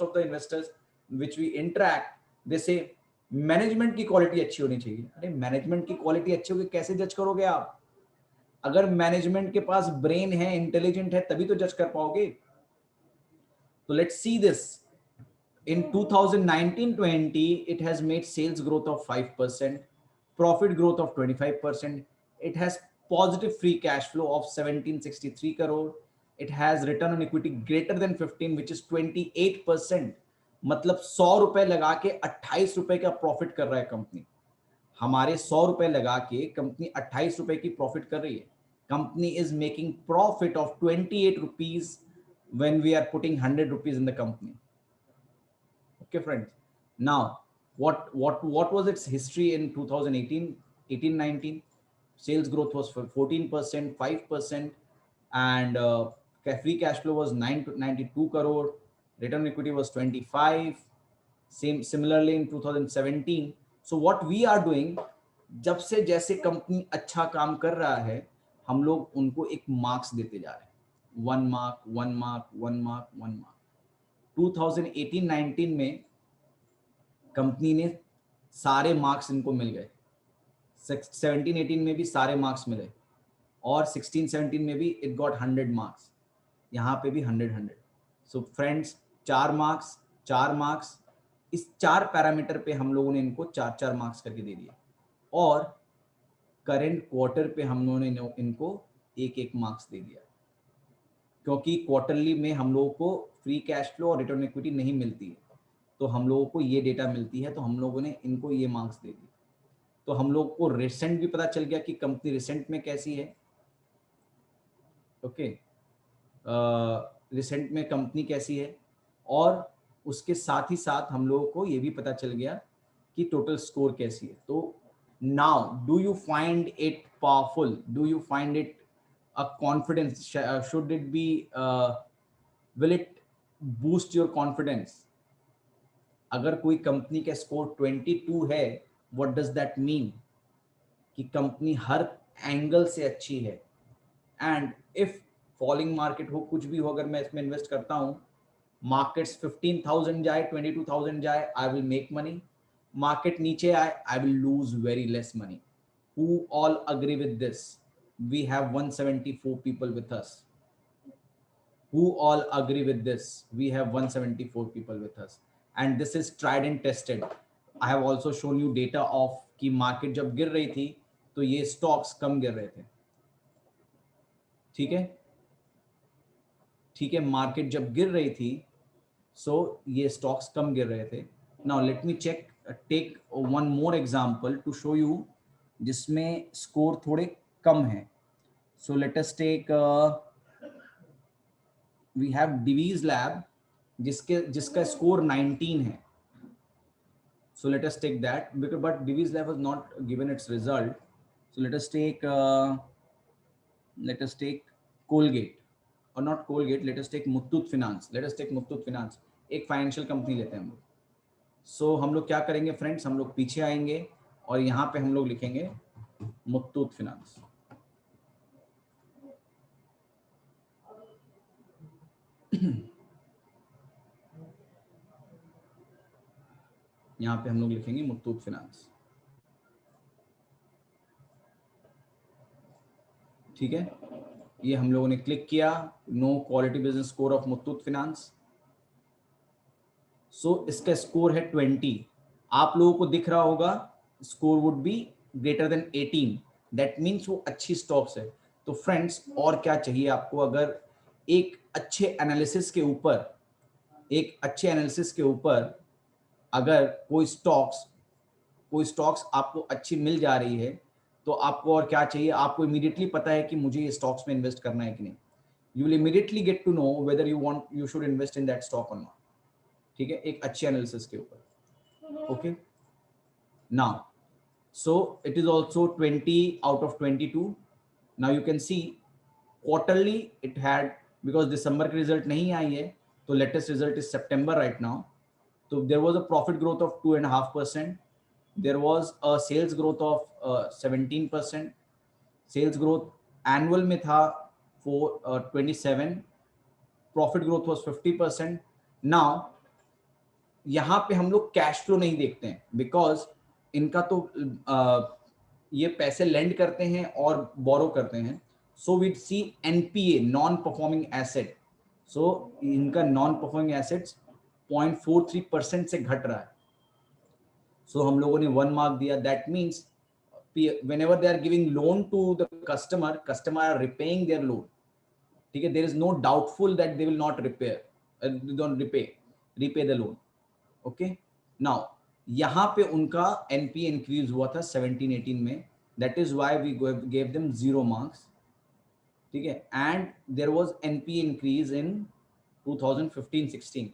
of the investors which we interact, they say management की क्वालिटी अच्छी होनी चाहिए. अरे मैनेजमेंट की क्वालिटी अच्छी होगी कैसे जज करोगे आप? अगर मैनेजमेंट के पास ब्रेन है, इंटेलिजेंट है, तभी तो जज कर पाओगे. तो let's see this. In 2019-20, it has made sales growth of 5%, profit growth of 25%. It has positive free cash flow of 1763 crore. It has return on equity greater than 15, which is 28%. मतलब 100 रुपए लगा के 28 रुपए का प्रॉफिट कर रहा है company. हमारे 100 रुपए लगा के कंपनी 28 रुपए की प्रॉफिट कर रही है. Company is making profit of 28 rupees when we are putting 100 rupees in the company. Okay, friends. Now, what was its history in 2018-19? Sales growth was 14%, 5%, and free cash flow was 92 crore. Return on equity was 25. Similarly in 2017. So what we are doing, जब से जैसे company अच्छा काम कर रहा है, हम लोग उनको एक मार्क्स देते जा रहे हैं. 1 mark, 1 mark, 1 mark, 1 mark. 2018-19 में कंपनी ने सारे मार्क्स इनको मिल गए. 17-18 में भी सारे मार्क्स मिले और 16-17 में भी इट गॉट 100 मार्क्स. यहाँ पे भी 100. सो फ्रेंड्स, 4 मार्क्स, इस 4 पैरामीटर पे हम लोगों ने इनको 4 मार्क्स करके दे दिए. और करंट क्वार्टर पे हम लोगों ने इनको 1 मार्क्स दे दिया, क्योंकि क्वार्टरली में हम लोगों को फ्री कैश फ्लो और रिटर्न इक्विटी नहीं मिलती है, तो हम लोगों को ये डेटा मिलती है, तो हम लोगों ने इनको ये मार्क्स दे दिए. तो हम लोग को रिसेंट भी पता चल गया कि कंपनी रिसेंट में कैसी है. ओके, रिसेंट में कंपनी कैसी है, और उसके साथ ही साथ हम लोगों को ये भी पता चल गया कि टोटल स्कोर कैसी है. तो now do you find it powerful, do you find it a confidence, should it be will it boost your confidence? अगर कोई कंपनी का स्कोर 22 है, व्हाट डज दैट मीन कि कंपनी हर एंगल से अच्छी है. एंड इफ फॉलिंग मार्केट हो, कुछ भी हो, अगर मैं इसमें इन्वेस्ट करता हूं, मार्केट्स 15,000 जाए, 22,000 जाए, I will make money. Market नीचे आए, I will lose very less money. Who all agree with this? We have 174 people with us. Who all agree with this? We have 174 people with us, and this is tried and tested. I have also shown you data of कि market जब गिर रही थी तो ये stocks कम गिर रहे थे. ठीक है, ठीक है, मार्केट जब गिर रही थी सो ये स्टॉक्स कम गिर रहे थे. Now let me check, take one more example to show you जिसमें स्कोर थोड़े कम है. So let us take we have Divi's Lab जिसका स्कोर 19 है. So let us take that, because but Divi's Lab has not given its result. So let us take Colgate, or not Colgate, let us take Muthoot Finance. Let us take Muthoot Finance, एक financial company लेते हैं हम लोग. सो हम लोग क्या करेंगे friends, हम लोग पीछे आएंगे और यहाँ पे हम लोग लिखेंगे मुथूट फिनांस. यहाँ पे हम लोग लिखेंगे मुथूट फिनांस. ठीक है, ये हम लोगों ने क्लिक किया, know quality business score of Muthoot Finance. So इसका स्कोर है 20. आप लोगों को दिख रहा होगा score would be greater than 18. That means वो अच्छी स्टॉक्स है. तो फ्रेंड्स और क्या चाहिए आपको, अगर एक अच्छे एनालिसिस के ऊपर अगर कोई स्टॉक्स आपको अच्छी मिल जा रही है, तो आपको और क्या चाहिए, आपको इमीडिएटली पता है कि मुझे ये स्टॉक्स में इन्वेस्ट करना है कि नहीं. You will immediately get to know whether you should invest in that stock और नॉट. ठीक है, एक अच्छे एनालिसिस के ऊपर. Okay, now so it is also 20 out of 22. Now you can see quarterly it had, because December की result नहीं आई है, तो latest result is September right now. So there was a profit growth of 2.5%. There was a sales growth of 17%. Sales growth annual में था 27. Profit growth was 50%. Now यहाँ पे हम लोग कैश फ्लो नहीं देखते हैं, बिकॉज इनका तो ये पैसे लेंड करते हैं और बोरो करते हैं. So we see NPA, non performing asset. So इनका नॉन परफॉर्मिंग एसेट्स 0.43% से घट रहा है. सो हम लोगों ने 1 मार्क दिया. That means whenever they are giving loan to the customer are repaying their loan. ठीक है, there is no doubtful that they will not repay the loan. Okay, now यहाँ पे उनका एनपी इंक्रीज हुआ था 17-18 में. That is why we gave them 0 marks. ठीक है, and there was NP increase in 2015-16.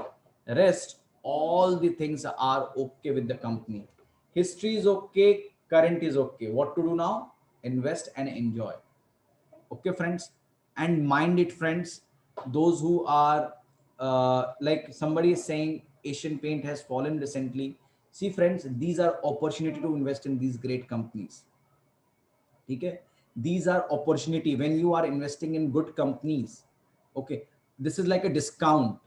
Rest all the things are okay with the company. History is okay, current is okay. What to do now? Invest and enjoy. Okay friends, and mind it friends, those who are like somebody is saying Asian Paint has fallen recently. See friends, these are opportunity to invest in these great companies. Okay, these are opportunity when you are investing in good companies. Okay, this is like a discount.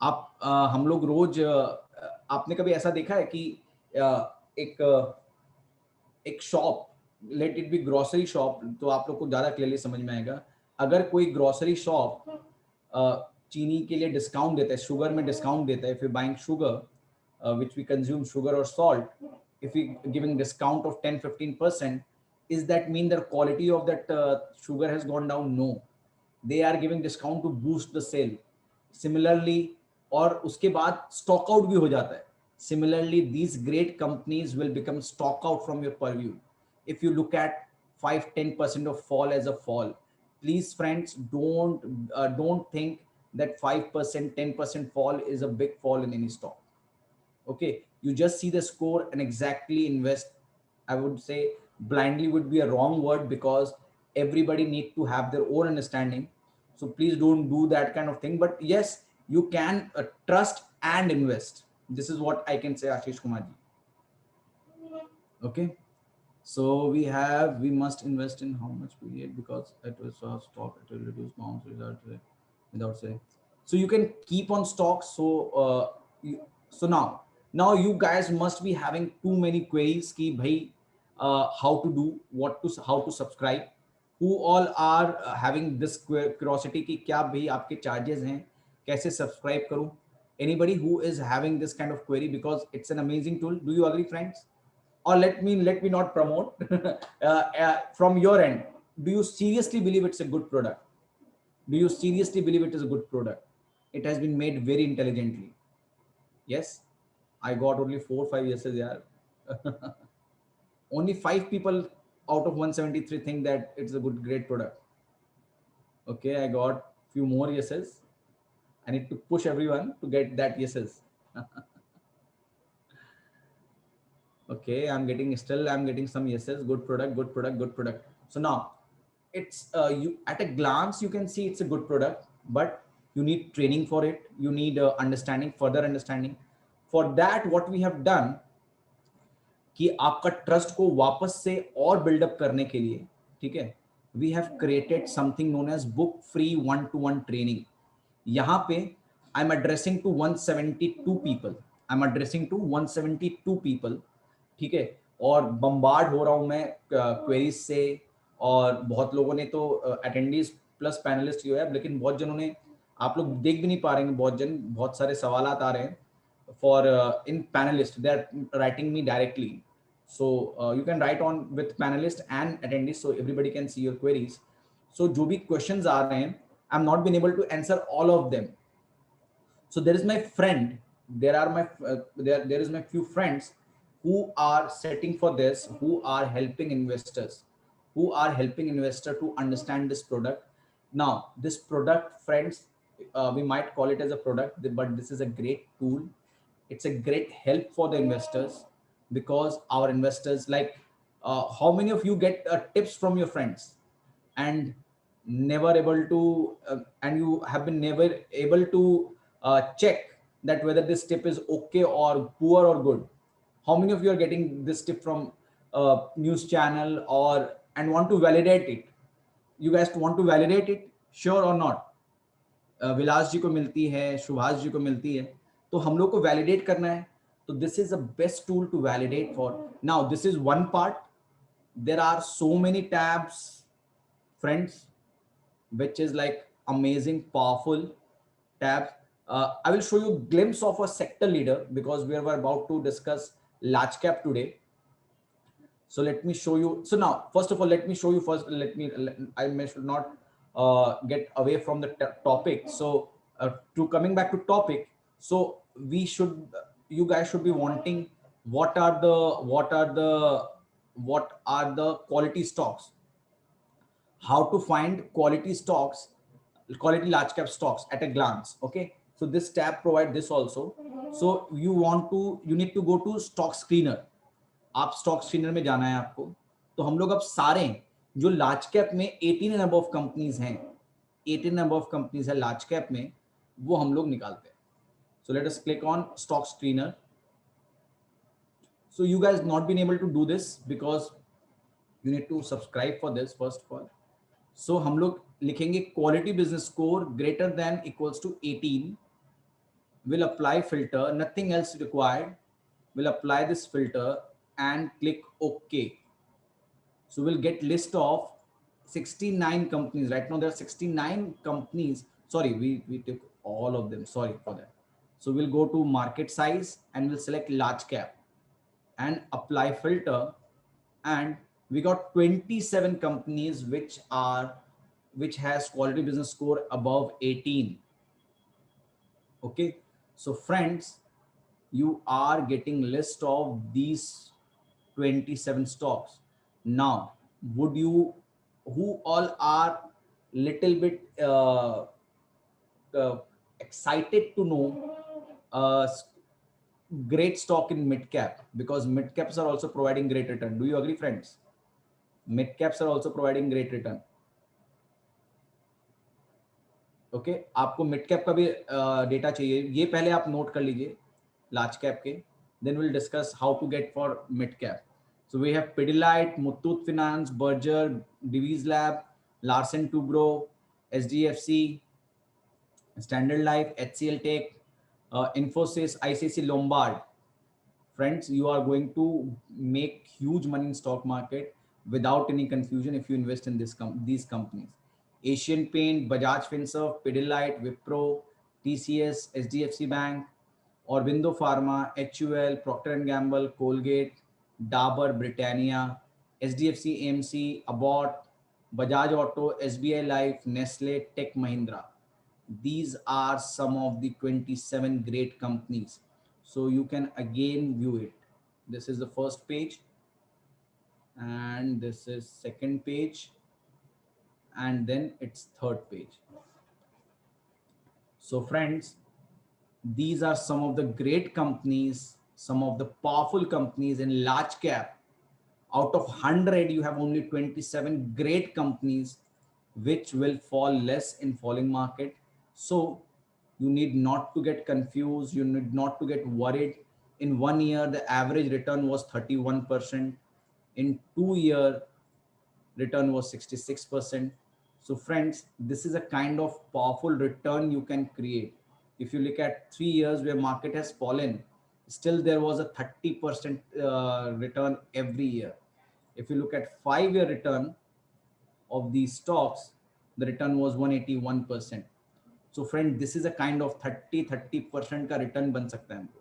आप हम लोग रोज आपने कभी ऐसा देखा है कि एक shop, let it be grocery shop, तो आप लोग को ज्यादा क्लियरली समझ में आएगा. अगर कोई ग्रोसरी शॉप चीनी के लिए डिस्काउंट देता है, शुगर में डिस्काउंट देता है, if you buying sugar which we consume, sugar और salt, if you giving discount of 10-15%, is that mean the quality of that sugar has gone down? No, they are giving discount to boost the sale. Similarly, और उसके बाद stock out भी हो जाता है. Similarly, these great companies will become stock out from your purview. If you look at 5-10% of fall as a fall, please friends, don't think that 5%, 10% fall is a big fall in any stock. Okay, you just see the score and exactly invest. I would say blindly would be a wrong word, because everybody need to have their own understanding. So please don't do that kind of thing, but yes, you can trust and invest. This is what I can say, Ashish Kumar ji. Okay, so we must invest in how much period, because it was a stock, it will reduce bounce without saying. So you can keep on stock. So so now you guys must be having too many queries ki bhai, how to do, how to subscribe. Who all are having this curiosity ki kya bhai aapke charges hain, kaise subscribe karu? Anybody who is having this kind of query, because it's an amazing tool. Do you agree, friends? Or let me not promote. From your end, do you seriously believe it's a good product? Do you seriously believe it is a good product? It has been made very intelligently. Yes, I got only 4 5 yeses. Yeah. Only 5 people out of 173 think that it's a great product. Okay, I got few more yeses. I need to push everyone to get that yeses. Okay, I'm getting some yeses. Good product, good product, good product. So now it's you at a glance you can see it's a good product, but you need training for it. You need understanding, further understanding. For that, what we have done कि आपका trust को वापस से और buildup करने के लिए, ठीक है, we have created something known as book free 1-to-1 training. यहाँ पे I am addressing to 172 people. I am addressing to 172 people. ठीक है, और बम्बार्ड हो रहा हूँ मैं क्वेरीज से. और बहुत लोगों ने तो अटेंडीज प्लस पैनलिस्ट जो है, लेकिन बहुत जनों ने, आप लोग देख भी नहीं पा रहे हैं, बहुत सारे सवाल आ रहे हैं for in panellist, they are writing me directly. So you can write on with panelists and attendees, so everybody can see your queries. So जो भी questions आ रहे हैं, I'm not been able to answer all of them. So there is my friend, there is my few friends who are setting for this, who are helping investors, to understand this product. Now this product, friends, we might call it as a product, but this is a great tool. It's a great help for the investors, because our investors, like, how many of you get tips from your friends and never able to and you have been never able to check that whether this tip is okay or poor or good? How many of you are getting this tip from news channel or and want to validate it? You guys want to validate it, sure or not? विलास जी को मिलती है, सुभाष जी को मिलती है, तो हम लोग को वैलिडेट करना है. तो this is a best tool to validate for. Now this is one part. There are so many tabs, friends, which is like amazing, powerful tabs. I will show you a glimpse of a sector leader, because we were about to discuss large cap today. So let me show you. So now, first of all, let me show you first. I should not get away from the topic. So to coming back to topic. So we should, you guys should be wanting what are the quality stocks, how to find quality stocks, quality large cap stocks at a glance. Okay, so this tab provide this also. So you need to go to stock screener. आप stock screener में जाना है आपको. तो हम लोग अब सारे जो लार्ज कैप में 18 एंड अबव कंपनीज हैं, 18 एंड अबव कंपनीज है लार्ज कैप में, वो हम लोग निकालते हैं. So let us click on stock screener. So you guys not been able to do this because you need to subscribe for this first of all. So हम लोग लिखेंगे quality business score greater than equals to 18. Will apply filter, nothing else required. Will apply this filter and click OK. So we'll get list of 69 companies. Right now there are 69 companies. Sorry, we took all of them. Sorry for that. So we'll go to market size and we'll select large cap and apply filter. And we got 27 companies which has quality business score above 18. Okay. So friends, you are getting list of these 27 stocks. Now, who all are little bit uh, excited to know great stock in mid cap, because mid caps are also providing great return. Do you agree, friends? Mid caps are also providing great return. Okay आपको mid cap का भी data चाहिए, ये पहले आप note कर लीजिए large cap के, then will discuss how to get for mid cap. So we have Pidilite, Muthoot finance, Berger, Divi's lab, Larsen Toubro, SDFC, Standard Life, HCL tech, Infosys, ICC Lombard. Friends, you are going to make huge money in stock market without any confusion if you invest in these companies. Asian Paint, Bajaj Finserv, Pidilite, Wipro, TCS, SDFC Bank, Aurobindo Pharma, HUL, Procter and Gamble, Colgate, Dabur, Britannia, SDFC AMC, Abbott, Bajaj Auto, SBI Life, Nestle, Tech Mahindra. These are some of the 27 great companies. So you can again view it. This is the first page, and this is second page, and then it's third page. So friends, these are some of the great companies, some of the powerful companies in large cap. Out of 100, you have only 27 great companies which will fall less in falling market. So you need not to get confused. You need not to get worried. In 1 year, the average return was 31%. In 2 year, return was 66%. So friends, this is a kind of powerful return you can create. If you look at 3 years where market has fallen, still there was a 30% return every year. If you look at 5 year return of these stocks, the return was 181%. So friend, this is a kind of 30% का return बन सकता है हमको.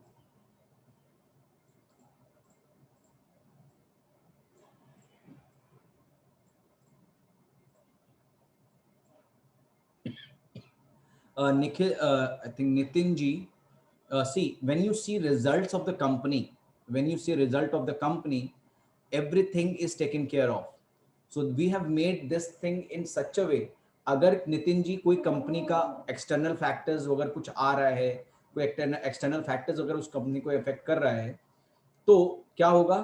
Nikhil, I think Nitin ji, see, when you see results of the company, everything is taken care of. So we have made this thing in such a way. अगर नितिन जी कोई company का external factors अगर कुछ आ रहा है, कोई external factors अगर उस कंपनी को इफेक्ट कर रहा है, तो क्या होगा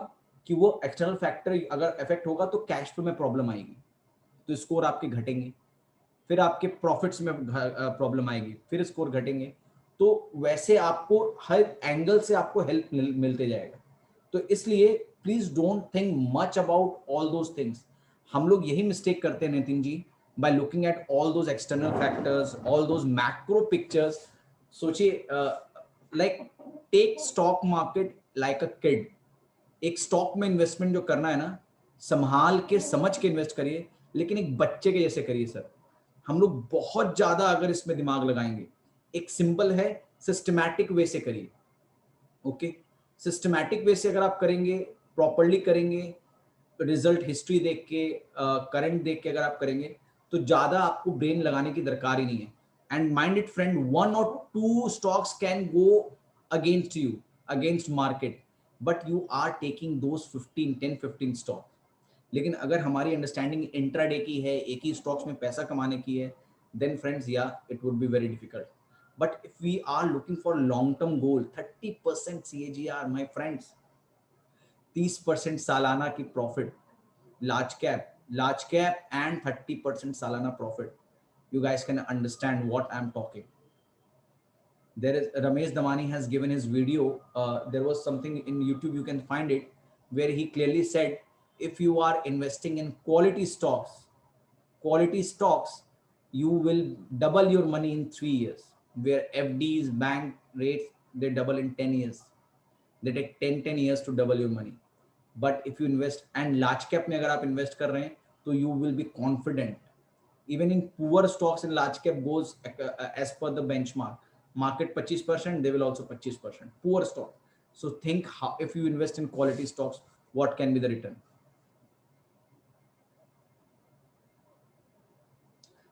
कि वो एक्सटर्नल फैक्टर अगर इफेक्ट होगा तो कैश फ्लो में प्रॉब्लम आएगी, तो स्कोर आपके घटेंगे, फिर आपके प्रॉफिट्स में प्रॉब्लम आएगी, फिर स्कोर घटेंगे. तो वैसे आपको हर एंगल से आपको हेल्प मिलते जाएगा. तो इसलिए please don't think much about all those things. हम लोग यही मिस्टेक करते हैं Nitin ji, by looking at all those external factors, all those macro pictures. सोचिए, like take stock market like a kid. एक स्टॉक में इन्वेस्टमेंट जो करना है ना, संभाल के समझ के इन्वेस्ट करिए, लेकिन एक बच्चे के जैसे करिए सर. हम लोग बहुत ज्यादा अगर इसमें दिमाग लगाएंगे, एक सिंपल है, सिस्टमैटिक वे से करिए. ओके, सिस्टमैटिक वे से अगर आप करेंगे, प्रॉपरली करेंगे, रिजल्ट हिस्ट्री देख के, करंट देख के अगर आप करेंगे, तो ज्यादा आपको ब्रेन लगाने की दरकार ही नहीं है. And mind it friend, 1 or 2 stocks can go against you, against market, but you are taking those 10-15 stock. लेकिन अगर हमारी अंडरस्टैंडिंग इंट्राडे की है, एक ही स्टॉक्स में पैसा कमाने की है, देन फ्रेंड्स या it would be very difficult. But if we are looking for long term goal, 30% CAGR my friends, 30% सालाना की profit, large cap and 30% salana profit, you guys can understand what I'm talking. There is Ramesh Damani has given his video, there was something in YouTube, you can find it, where he clearly said, if you are investing in quality stocks, you will double your money in 3 years, where FDs, bank rates, they double in 10 years. They take 10 years to double your money. But if you invest and large cap में अगर आप invest कर रहे हैं, तो you will be confident. Even in poor stocks in large cap goes as per the benchmark. Market 25%, they will also 25%. Poor stock. So think how, if you invest in quality stocks, what can be the return?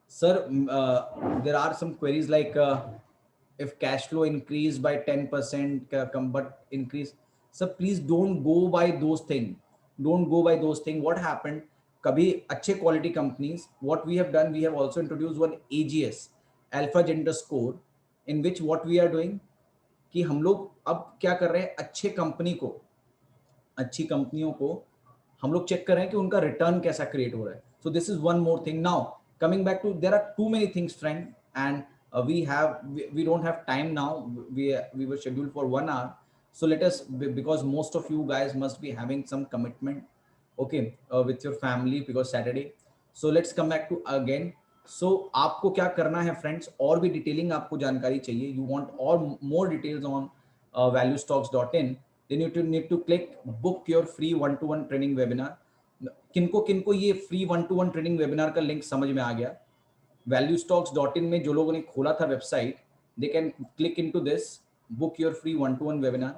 Sir, there are some queries like if cash flow increased by 10%, but increase. So please don't go by those things. Don't go by those things. What happened? कभी अच्छे quality companies, what we have done, we have also introduce one AGS, alpha gender score, in which what we are doing कि हम लोग अब क्या कर रहे हैं, अच्छे कंपनी को, अच्छी कंपनियों को हम लोग चेक कर रहे हैं कि उनका रिटर्न कैसा क्रिएट हो रहा है. So this is one more thing. Now coming back to, there are too many things friend, and we don't have time now. We were scheduled for 1 hour, so let us, because most of you guys must be having some commitment, okay, with your family because Saturday. So let's come back to again. So आपको क्या करना है friends, और भी detailing आपको जानकारी चाहिए, you want और more details on valuestocks.in, then you need to click book your free one-to-one training webinar. किनको किनको ये फ्री one-to-one ट्रेनिंग वेबिनार का लिंक समझ में आ गया? valuestocks.in में जो लोगों ने खोला था website, they can click into this, book your free one-to-one webinar.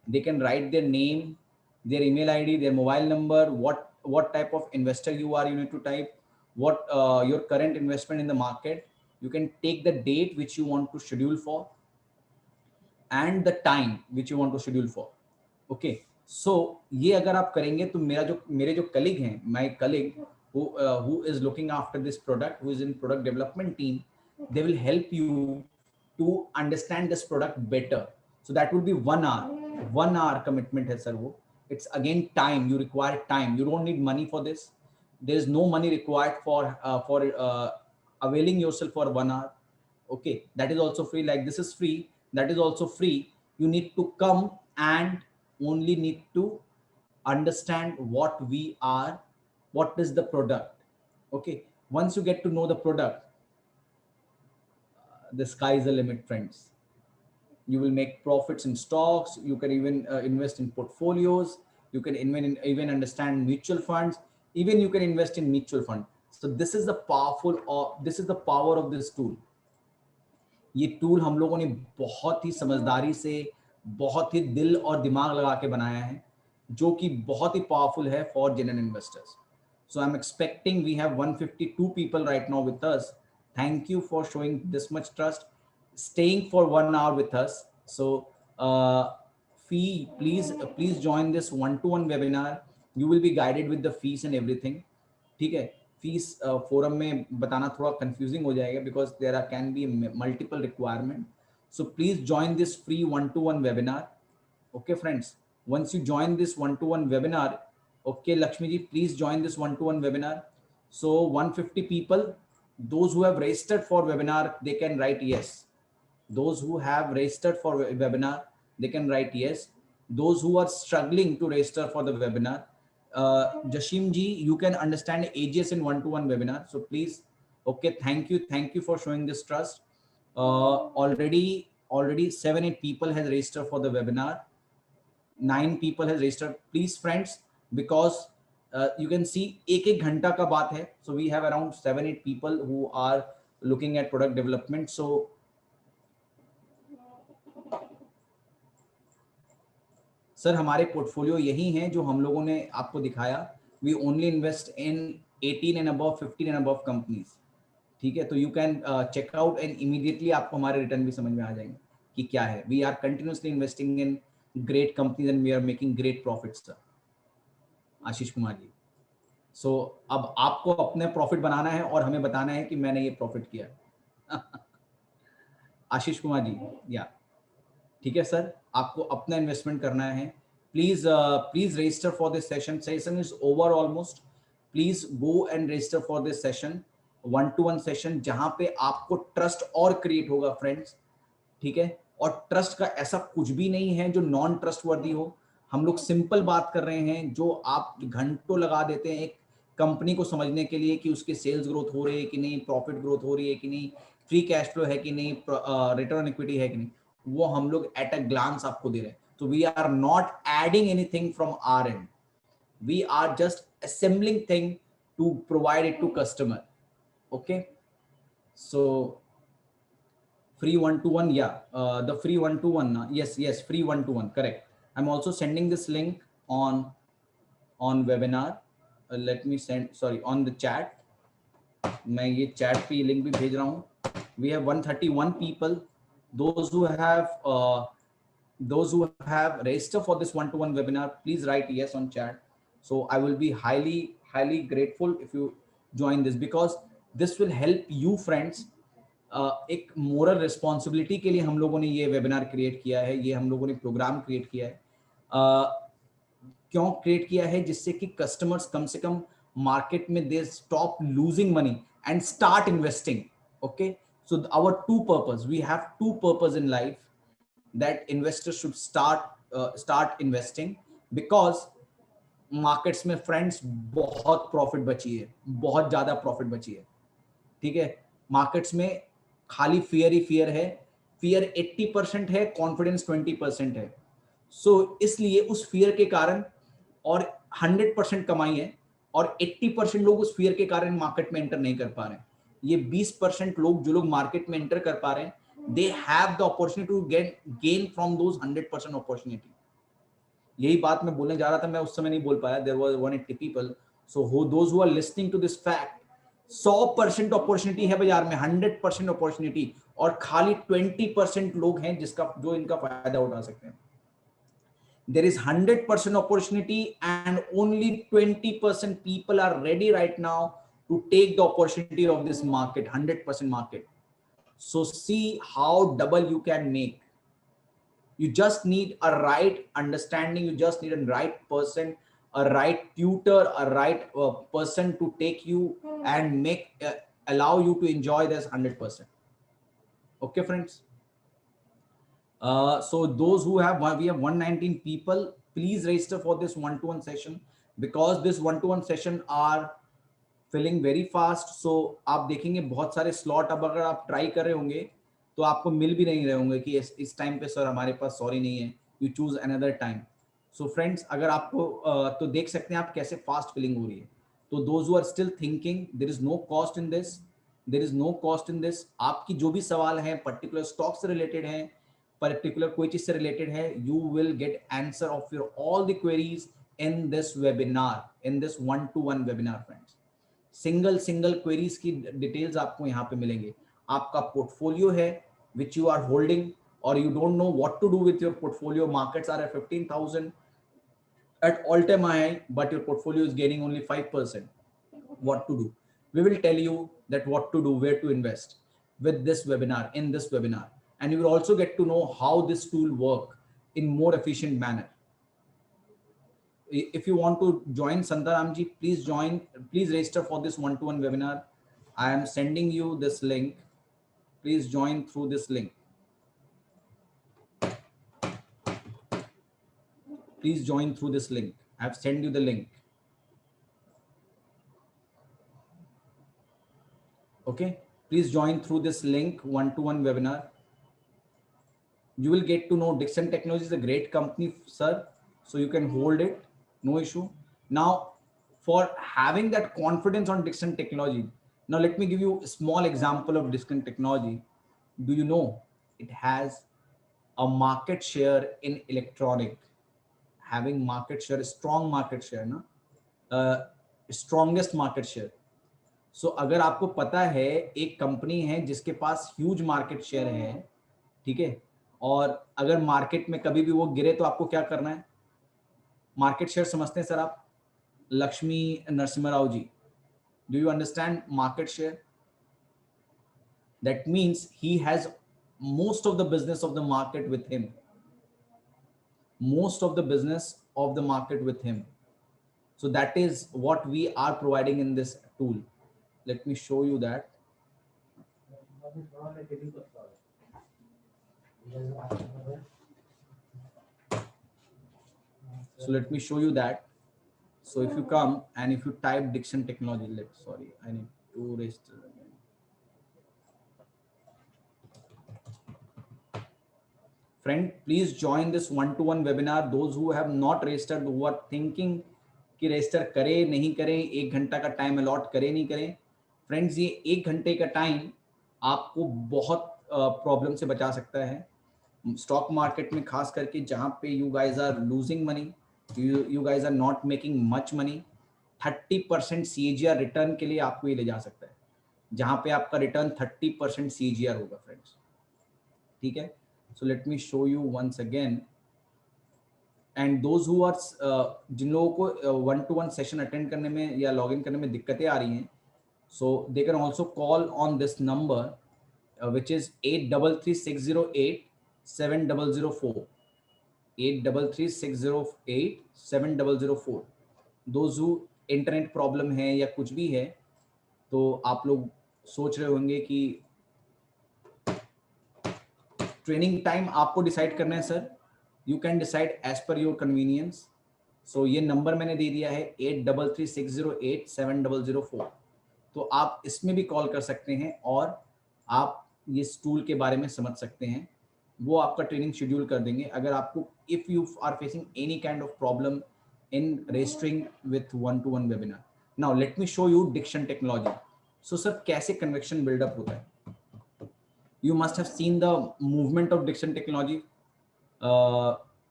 They can write their name, their email ID, their mobile number, what type of investor you are, you need to type what your current investment in the market. You can take the date which you want to schedule for and the time which you want to schedule for. Okay, so ये अगर आप करेंगे तो मेरे जो colleague हैं, my colleague who is looking after this product, who is in product development team, they will help you to understand this product better. So that would be 1 hour, 1 hour commitment है sir वो. It's again time, you require time, you don't need money for this. There is no money required for availing yourself for 1 hour. Okay, that is also free. Like this is free, that is also free. You need to come and only need to understand what we are, what is the product. Okay, once you get to know the product, the sky is the limit friends. You will make profits in stocks, you can even invest in portfolios, you can even understand mutual funds, even you can invest in mutual fund. So this is the this is the power of this tool. ये tool हम लोगों ने बहुत ही समझदारी से, बहुत ही दिल और दिमाग लगा के बनाया है, जो कि बहुत ही पावरफुल है for general investors. So I am expecting we have 152 people right now with us. Thank you for showing this much trust, staying for 1 hour with us. So fee, please join this one-to-one webinar. You will be guided with the fees and everything. ठीक है, fees forum में बताना थोड़ा confusing हो जाएगा because there are can be multiple requirement. So please join this free one-to-one webinar. Okay friends, once you join this one-to-one webinar, okay Lakshmi ji, please join this one-to-one webinar. So 150 people, those who have registered for webinar, they can write yes. Those who have registered for webinar, they can write yes. Those who are struggling to register for the webinar, Jashim ji, you can understand AGS in one-to-one webinar. So please, okay, thank you for showing this trust. Already 7-8 people has registered for the webinar. 9 people has registered. Please friends, because you can see एक घंटा का बात है. So we have around 7-8 people who are looking at product development. So sir हमारे portfolio यही हैं जो हम लोगों ने आपको दिखाया. We only invest in 18 and above, 15 and above companies. ठीक है, तो you can check out and immediately आपको हमारे रिटर्न भी समझ में आ जाएंगे कि क्या है. We are continuously investing in great companies and we are making great profits sir. Ashish Kumar ji, so अब आपको अपने प्रॉफिट बनाना है और हमें बताना है कि मैंने ये प्रॉफिट किया. आशीष कुमार जी, या ठीक है सर, आपको अपना इन्वेस्टमेंट करना है. Please please register for this session. Session is over almost. Please go and register for this session, 1-to-1 session, जहां पे आपको ट्रस्ट और क्रिएट होगा फ्रेंड्स. ठीक है, और ट्रस्ट का ऐसा कुछ भी नहीं है जो नॉन ट्रस्ट वर्दी हो. हम लोग सिंपल बात कर रहे हैं, जो आप घंटों लगा देते हैं एक कंपनी को समझने के लिए कि उसके सेल्स ग्रोथ हो रही है कि नहीं, प्रॉफिट ग्रोथ हो रही है कि नहीं, फ्री कैश फ्लो है कि नहीं, रिटर्न इक्विटी है कि नहीं, वो हम लोग एट अ ग्लांस आपको दे रहे हैं. तो we are not adding anything from our end. We are just assembling thing to provide it to customer. Okay, so free one-to-one, yeah, the free one-to-one, yes, free one-to-one, correct. I'm also sending this link on webinar. Let me send, sorry, on the chat. मैं ये chat पे link भी भेज रहा हूँ. We have 131 people. Those who have registered for this one-to-one webinar, please write yes on chat. So I will be highly highly grateful if you join this, because this will help you friends. एक moral responsibility के लिए हम लोगों ने ये webinar create किया है, ये हम लोगों ने प्रोग्राम क्रिएट किया है। क्यों क्रिएट किया है? जिससे कि कस्टमर्स कम से कम मार्केट में they stop losing money and start investing. Okay, so our two purpose, we have two purpose in life, that investors should start investing, because markets में फ्रेंड्स बहुत प्रॉफिट बची है, बहुत ज्यादा प्रॉफिट बची है। ठीक है, मार्केट्स में खाली फियर ही फियर है। फियर 80% है, कॉन्फिडेंस 20% है। सो इसलिए उस फियर के कारण, और 100% कमाई है, और 80% लोग उस फियर के कारण मार्केट में एंटर नहीं कर पा रहे हैं। ये 20% लोग, जो लोग मार्केट में एंटर कर पा रहे हैं, they have the opportunity to gain from those 100% opportunity. यही बात मैं बोलने जा रहा था, मैं उस समय नहीं बोल पाया। There was 180 people, so those who are listening to this fact, 100% opportunity है बाजार में, 100% अपॉर्चुनिटी, और खाली 20% लोग हैं जो इनका फायदा उठा सकते हैं। There is 100% opportunity and only 20% people are ready right now to take the opportunity of this market, 100% market. So see how double you can make. You just need a right understanding, you just need a right person, a right tutor, a right person to take you and allow you to enjoy this 100%. Okay friends, so those who have, we have 119 people, please register for this one-to-one session, because this one-to-one session are filling very fast. So आप देखेंगे बहुत सारे slot, अब अगर आप try कर रहे होंगे तो आपको मिल भी नहीं रहे होंगे कि इस टाइम पे सर हमारे पास सॉरी नहीं है, you choose another time. So friends, अगर आपको तो देख सकते हैं आप कैसे फास्ट फिलिंग हो रही है। तो those who are still thinking, there is no cost in this, there is no cost in this. आपकी जो भी सवाल है पर्टिकुलर स्टॉक से रिलेटेड है, पर्टिकुलर कोई चीज से रिलेटेड है, you will get answer of your all the queries in this webinar, in this one-to-one webinar friends. Single queries की डिटेल्स आपको यहाँ पे मिलेंगे। आपका पोर्टफोलियो है विच यू आर होल्डिंग, और you don't know what to do with your portfolio, markets are at 15,000 at all time high, but your portfolio is gaining only 5%. What to do? We will tell you that what to do, where to invest with this webinar, in this webinar, and you will also get to know how this tool work in more efficient manner. If you want to join Santaramji, please join, please register for this one-to-one webinar. I am sending you this link. Please join through this link. Please join through this link. I have sent you the link. Okay, please join through this link, one-to-one webinar. You will get to know Dixon Technology is a great company, sir, so you can hold it, no issue. Now, for having that confidence on Dixon Technology, now let me give you a small example of Dixon Technology. Do you know it has a market share in electronic, having market share, strong market share, na? Strongest market share. So अगर आपको पता है एक company है जिसके पास huge market share है, ठीक है, और अगर मार्केट में कभी भी वो गिरे तो आपको क्या करना है? मार्केट शेयर समझते हैं सर आप? Lakshmi Narasimha Rao ji, do you understand market share? That means he has most of the business of the market with him, most of the business of the market with him. So that is what we are providing in this tool. Let me show you that. So let me show you that. So if you come and if you type Dixon Technology, sorry, I need to register again. Friend, please join this one-to-one webinar. Those who have not registered, who are thinking कि register करें नहीं करें, 1 घंटा का time allot करें नहीं करें, friends ये 1 घंटे का टाइम आपको बहुत प्रॉब्लम से बचा सकता है स्टॉक मार्केट में, खास करके जहां पे you guys are losing money, you guys are not making much money. 30% CAGR return के लिए आपको ये ले जा सकता है, जहां पे आपका रिटर्न 30% CAGR होगा फ्रेंड्स, ठीक है। So let me show you once again and those who are, जिन लोगों को 1-to-1 सेशन अटेंड करने में या लॉग इन करने में दिक्कतें आ रही हैं, so they can also call on this number which is 8336087004, 8336087004. Those who internet problem है या कुछ भी है, तो आप लोग सोच रहे होंगे कि ट्रेनिंग टाइम आपको डिसाइड करना है sir, you can decide as per your convenience. So ये नंबर मैंने दे दिया है 8336087004. तो आप इसमें भी कॉल कर सकते हैं और आप इस टूल के बारे में समझ सकते हैं. वो आपका ट्रेनिंग शेड्यूल कर देंगे. अगर आपको if you are facing any kind of problem in registering with 1-to-1 webinar. Now let me show you diction technology. So sir कैसे कन्वेक्शन बिल्डअप होता है. You must have seen the movement of Diction Technology,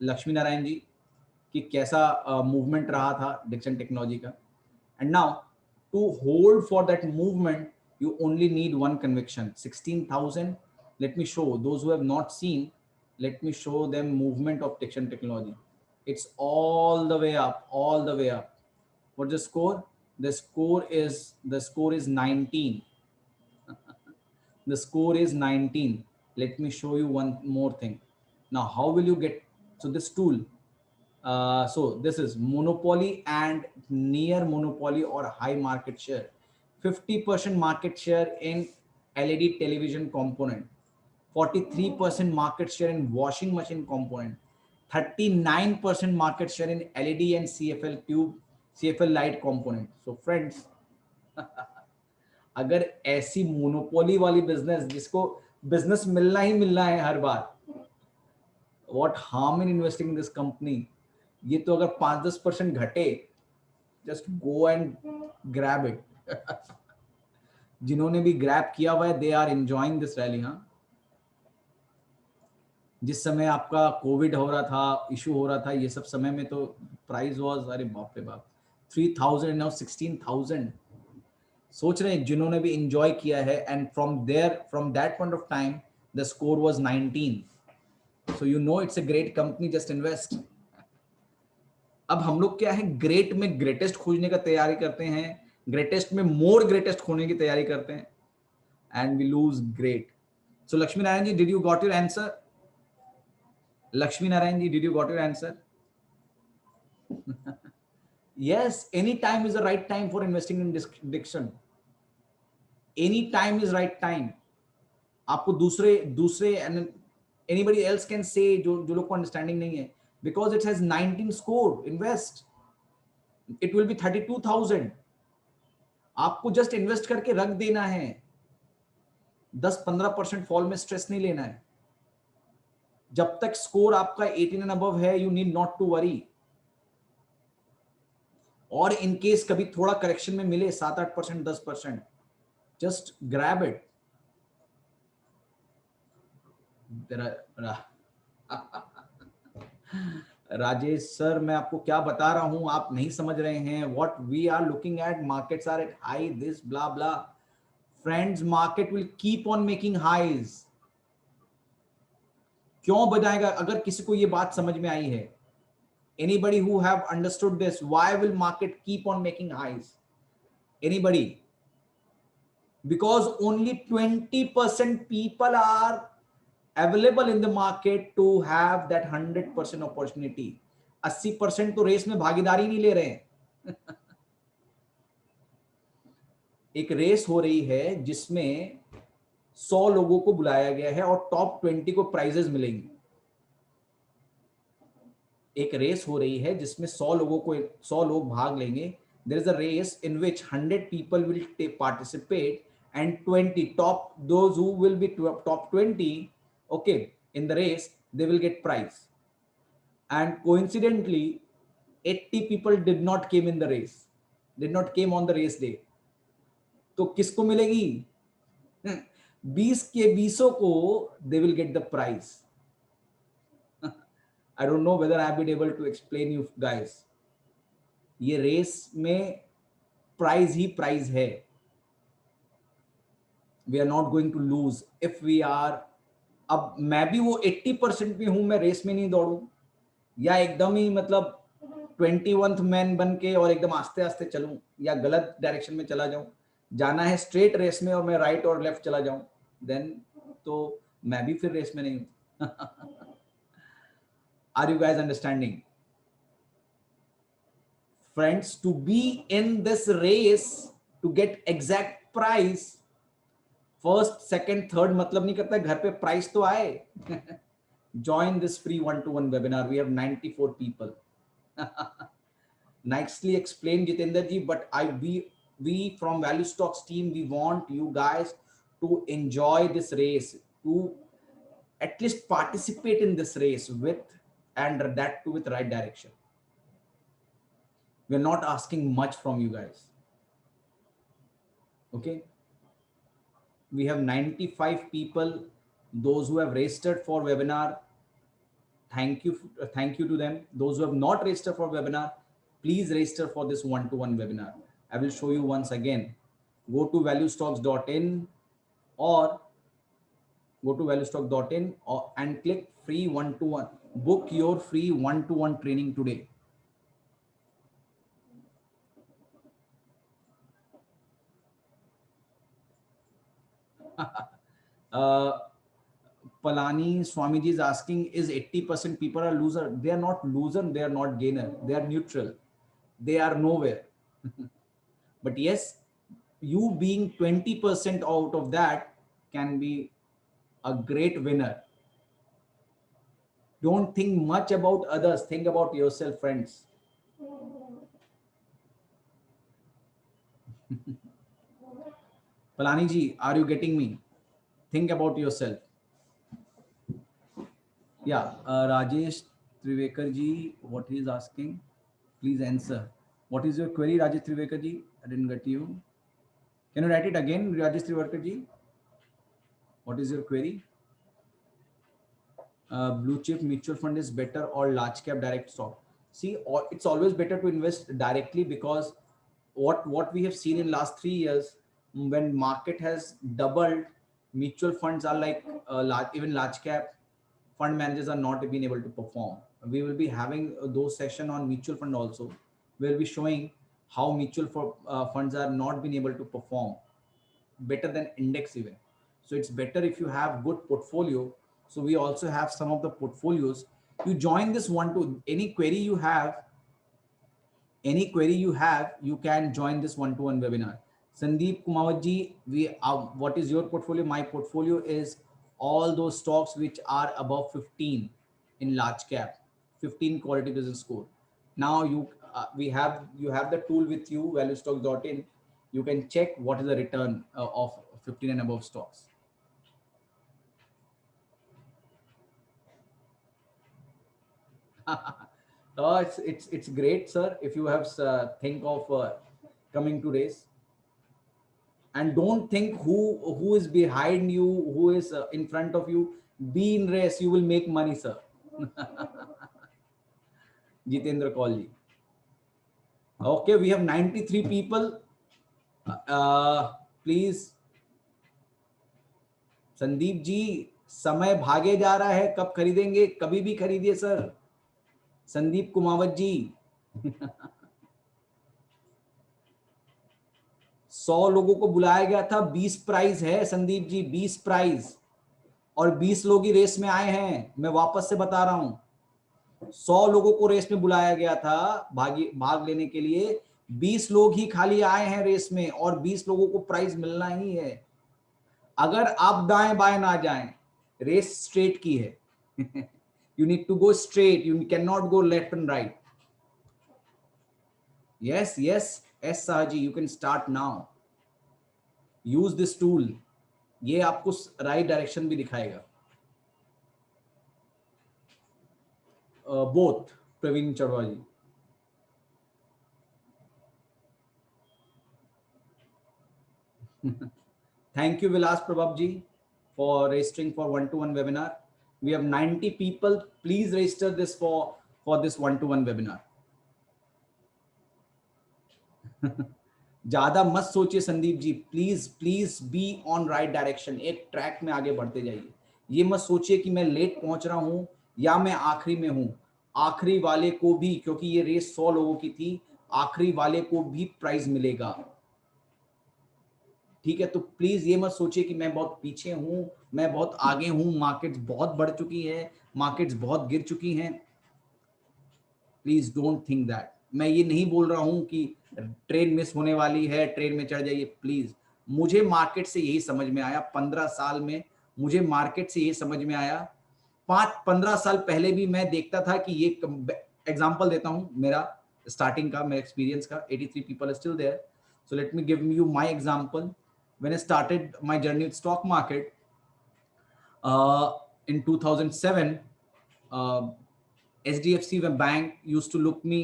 Lakshmi Narayan जी, कि कैसा movement रहा था Diction Technology का. And now to hold for that movement you only need one conviction, 16,000. Let me show those who have not seen, let me show them movement of Diction Technology. It's all the way up, all the way up. What's the score? The score is 19. The score is 19. Let me show you one more thing. Now, how will you get, so this tool, so this is monopoly and near monopoly or high market share. 50% market share in LED television component, 43% market share in washing machine component, 39% market share in LED and CFL tube, CFL light component. So friends, अगर ऐसी monopoly वाली business जिसको business मिलना ही मिलना है हर बार, what harm in investing in this company. ये तो अगर 5-10% घटे, just go and grab it. जिन्होंने भी ग्रैब किया हुआ है, they are enjoying this rally. हाँ, जिस समय आपका कोविड हो रहा था, इशू हो रहा था, ये सब समय में तो प्राइस वाज, अरे बाप रे बाप, 3,000 नाउ 16,000. सोच रहे हैं जिन्होंने भी एंजॉय किया है. And from that point of time the score was 19. So you know it's a great company, just invest. अब हम लोग क्या है, ग्रेट में ग्रेटेस्ट खोजने का तैयारी करते हैं, ग्रेटेस्ट में मोर ग्रेटेस्ट खोने की तैयारी करते हैं, and we lose great. So Lakshmi Narayan ji, did you got your answer? Lakshmi Narayan ji, did you got your answer? Yes, any time is the right time for investing in Diction. Any time is right time. आपको दूसरे anybody else can say, जो लोग को understanding नहीं है, because it has 19 score, invest. It will be 32,000. आपको just invest करके रख देना है. 10-15% फॉल में स्ट्रेस नहीं लेना है. जब तक स्कोर आपका 18 एंड अबव है, you need not to worry. और इन केस कभी थोड़ा करेक्शन में मिले 7-8%, 10%, just grab it. Rajesh sir, मैं आपको क्या बता रहा हूं, आप नहीं समझ रहे हैं. What we are looking at, markets are at high, this blah blah. Friends, market will keep on making highs. क्यों बताएगा? अगर किसी को ये बात समझ में आई है, anybody who have understood this, why will market keep on making highs? Anybody? Because only 20% people are available in the market to have that 100% opportunity. 80% तो रेस में भागीदारी नहीं ले रहे हैं. एक रेस हो रही है जिसमें 100 लोगों को बुलाया गया है और टॉप 20 को प्राइजेस मिलेंगे. एक रेस हो रही है जिसमें 100 लोग भाग लेंगे. There is a race in which 100 people will participate, and 20 top, those who will be top 20, okay, in the race, they will get prize. And coincidentally, 80 people did not came in the race, did not came on the race day. तो किसको मिलेगी? 20 के 20 को they will get the prize. I don't know whether I have been able to explain you guys. ये race में prize ही prize है. We are not going to lose if we are. अब मैं भी वो 80% में हूं, मैं रेस में नहीं दौड़ू. या एकदम ही मतलब 21th मैन बन के और एकदम आस्ते आस्ते चलूं, या गलत डायरेक्शन में चला जाऊं, जाना है स्ट्रेट रेस में और मैं राइट और लेफ्ट चला जाऊं, देन तो मैं भी फिर रेस में नहीं हूं. Are you guys understanding? Friends, to be in this race to get exact price, first second third मतलब नहीं करता, घर पे प्राइस तो आए. Join this free one-to-one webinar. We have 94 people. Nicely explained, Jitender ji. But we from Value Stocks team, we want you guys to enjoy this race, to at least participate in this race with, and that too with right direction. We're not asking much from you guys. Okay. We have 95 people, those who have registered for webinar. Thank you to them. Those who have not registered for webinar, please register for this one-to-one webinar. I will show you once again. Go to valuestocks.in or and click free one-to-one. Book your free one-to-one training today. Palani Swamiji is asking, is 80% people are loser? They are not loser, they are not gainer, they are neutral, they are nowhere. But yes, you being 20% out of that can be a great winner. Don't think much about others, think about yourself, friends. Palani ji, are you getting me? Think about yourself. Yeah, Rajesh Trivekar ji, what he is asking, please answer. What is your query, Rajesh Trivekar ji? I didn't get you. Can you write it again, Rajesh Trivekar ji? What is your query? Blue chip mutual fund is better or large cap direct stock? See, it's always better to invest directly, because what we have seen in last 3 years, when market has doubled, mutual funds are like even large cap fund managers are not being able to perform. We will be having those session on mutual fund also. We'll be showing how mutual funds are not being able to perform better than index even. So it's better if you have good portfolio. So we also have some of the portfolios. You join this one to any query you have, you can join this one-to-one webinar. Sandeep Kumawat ji, what is your portfolio? My portfolio is all those stocks which are above 15 in large cap, 15 quality business score. Now you have the tool with you, valuestocks.in. You can check what is the return of 15 and above stocks. It's great, sir. If you have think of coming to race, and don't think who is behind you, who is in front of you. Be in race, you will make money, sir. Jitendra Kaul. Okay, we have 93 people. Please, Sandeep ji, समय भागे जा रहा है, कब खरीदेंगे? कभी भी खरीदिए सर. संदीप कुमावत जी. 100 लोगों को बुलाया गया था, 20 प्राइज है संदीप जी, 20 प्राइज, और 20 लोग ही रेस में आए हैं. मैं वापस से बता रहा हूं, 100 लोगों को रेस में बुलाया गया था भाग लेने के लिए, 20 लोग ही खाली आए हैं रेस में, और 20 लोगों को प्राइज मिलना ही है. अगर आप दाएं बाएं ना जाएं, रेस स्ट्रेट की है. You need to go straight, you can not go left and right. Yes S Sahji, you can start now. Use this tool, ये आपको राइट डायरेक्शन भी दिखाएगा. बोथ, प्रवीण चढ़वा जी. Thank you, Vilas Prabhab ji, for registering for one-to-one webinar. We have 90 people. Please register this for this one-to-one webinar. ज्यादा मत सोचिए Sandeep ji, please be on right direction. एक track में आगे बढ़ते जाइए. ये मत सोचिए कि मैं लेट पहुंच रहा हूं या मैं आखिरी में हूं. आखिरी वाले को भी, क्योंकि ये रेस 100 लोगों की थी, आखिरी वाले को भी प्राइज मिलेगा। ठीक है, तो प्लीज ये मत सोचिए कि मैं बहुत पीछे हूं, मैं बहुत आगे हूं, मार्केट्स बहुत बढ़ चुकी है, मार्केट्स बहुत गिर चुकी हैं। Please don't think that. मैं ये नहीं बोल रहा हूं कि ट्रेन मिस होने वाली है, ट्रेन में चढ़ जाइए, प्लीज। मुझे मार्केट से यही समझ में आया 15 साल में, मुझे मार्केट से यही समझ में आया। 5-15 साल पहले भी मैं देखता था कि ये, एग्जांपल देता हूं मेरा स्टार्टिंग का, मेरा एक्सपीरियंस का। 83 people are still there, so let me give you my example. When I started my journey with stock market in 2007, SDFC Bank used to look me,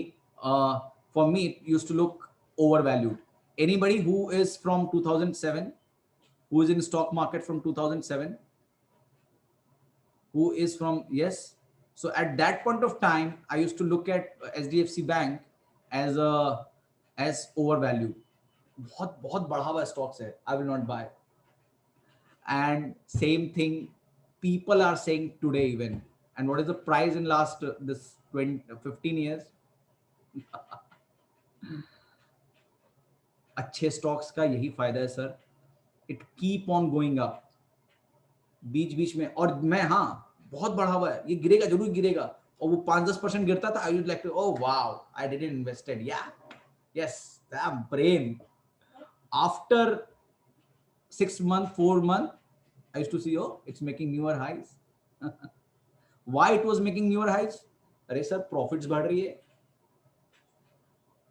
for me, it used to look overvalued. Anybody who is from 2007, who is in stock market from 2007, who is from, yes. So at that point of time, I used to look at SDFC Bank as overvalued. बहुत बहुत बढ़ा हुआ stocks है, I will not buy. And same thing people are saying today even. And what is the price in last this 15 years? अच्छे stocks का यही फायदा है sir, it keep on going up बीच बीच में। और मैं, हाँ, बहुत बढ़ा हुआ है, ये गिरेगा, जरूर गिरेगा। और वो 5-10% गिरता था, I would like to, oh wow, I didn't invested, या yes, that brain. After 6 months, 4 months, I used to see, oh, it's making newer highs. Why it was making newer highs? अरे सर, प्रॉफिट्स बढ़ रही है,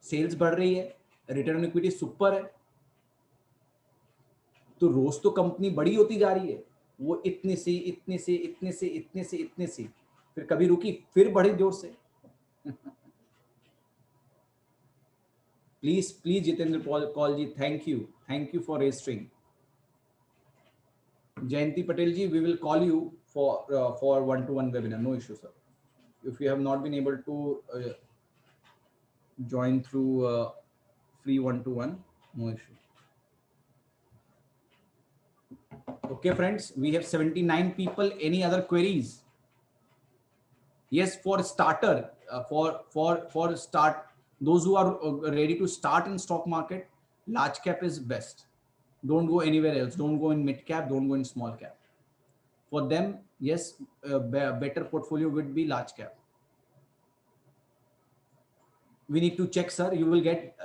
sales बढ़ रही है, return equity super है, तो रोज तो कंपनी बड़ी होती जा रही है। वो इतने से इतने से इतने से इतने से इतने से, फिर कभी रुकी, फिर बढ़ी जोर से। Please please Jitendra Kaul ji, thank you for registering. Jayanti Patel ji, we will call you for one-to-one webinar. No issue, sir. If you have not been able to join through free one-to-one, no issue. Okay, friends, we have 79 people. Any other queries? Yes, for starter, for start, those who are ready to start in stock market, large cap is best. Don't go anywhere else. Don't go in mid cap. Don't go in small cap. For them, yes, better portfolio would be large cap. We need to check, sir. You will get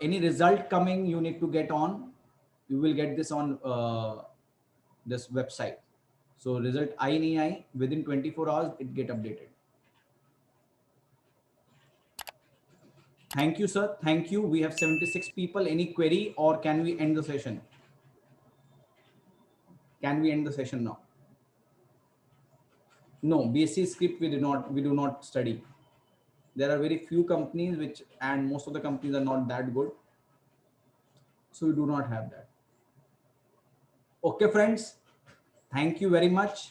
any result coming. You need to get on. You will get this on this website. So result I nahi aayi, within 24 hours it get updated. Thank you, sir. Thank you. We have 76 people. Any query, or can we end the session? Can we end the session now? No, BSc script we do not study. There are very few companies which, and most of the companies are not that good, so we do not have that. Okay, friends, thank you very much.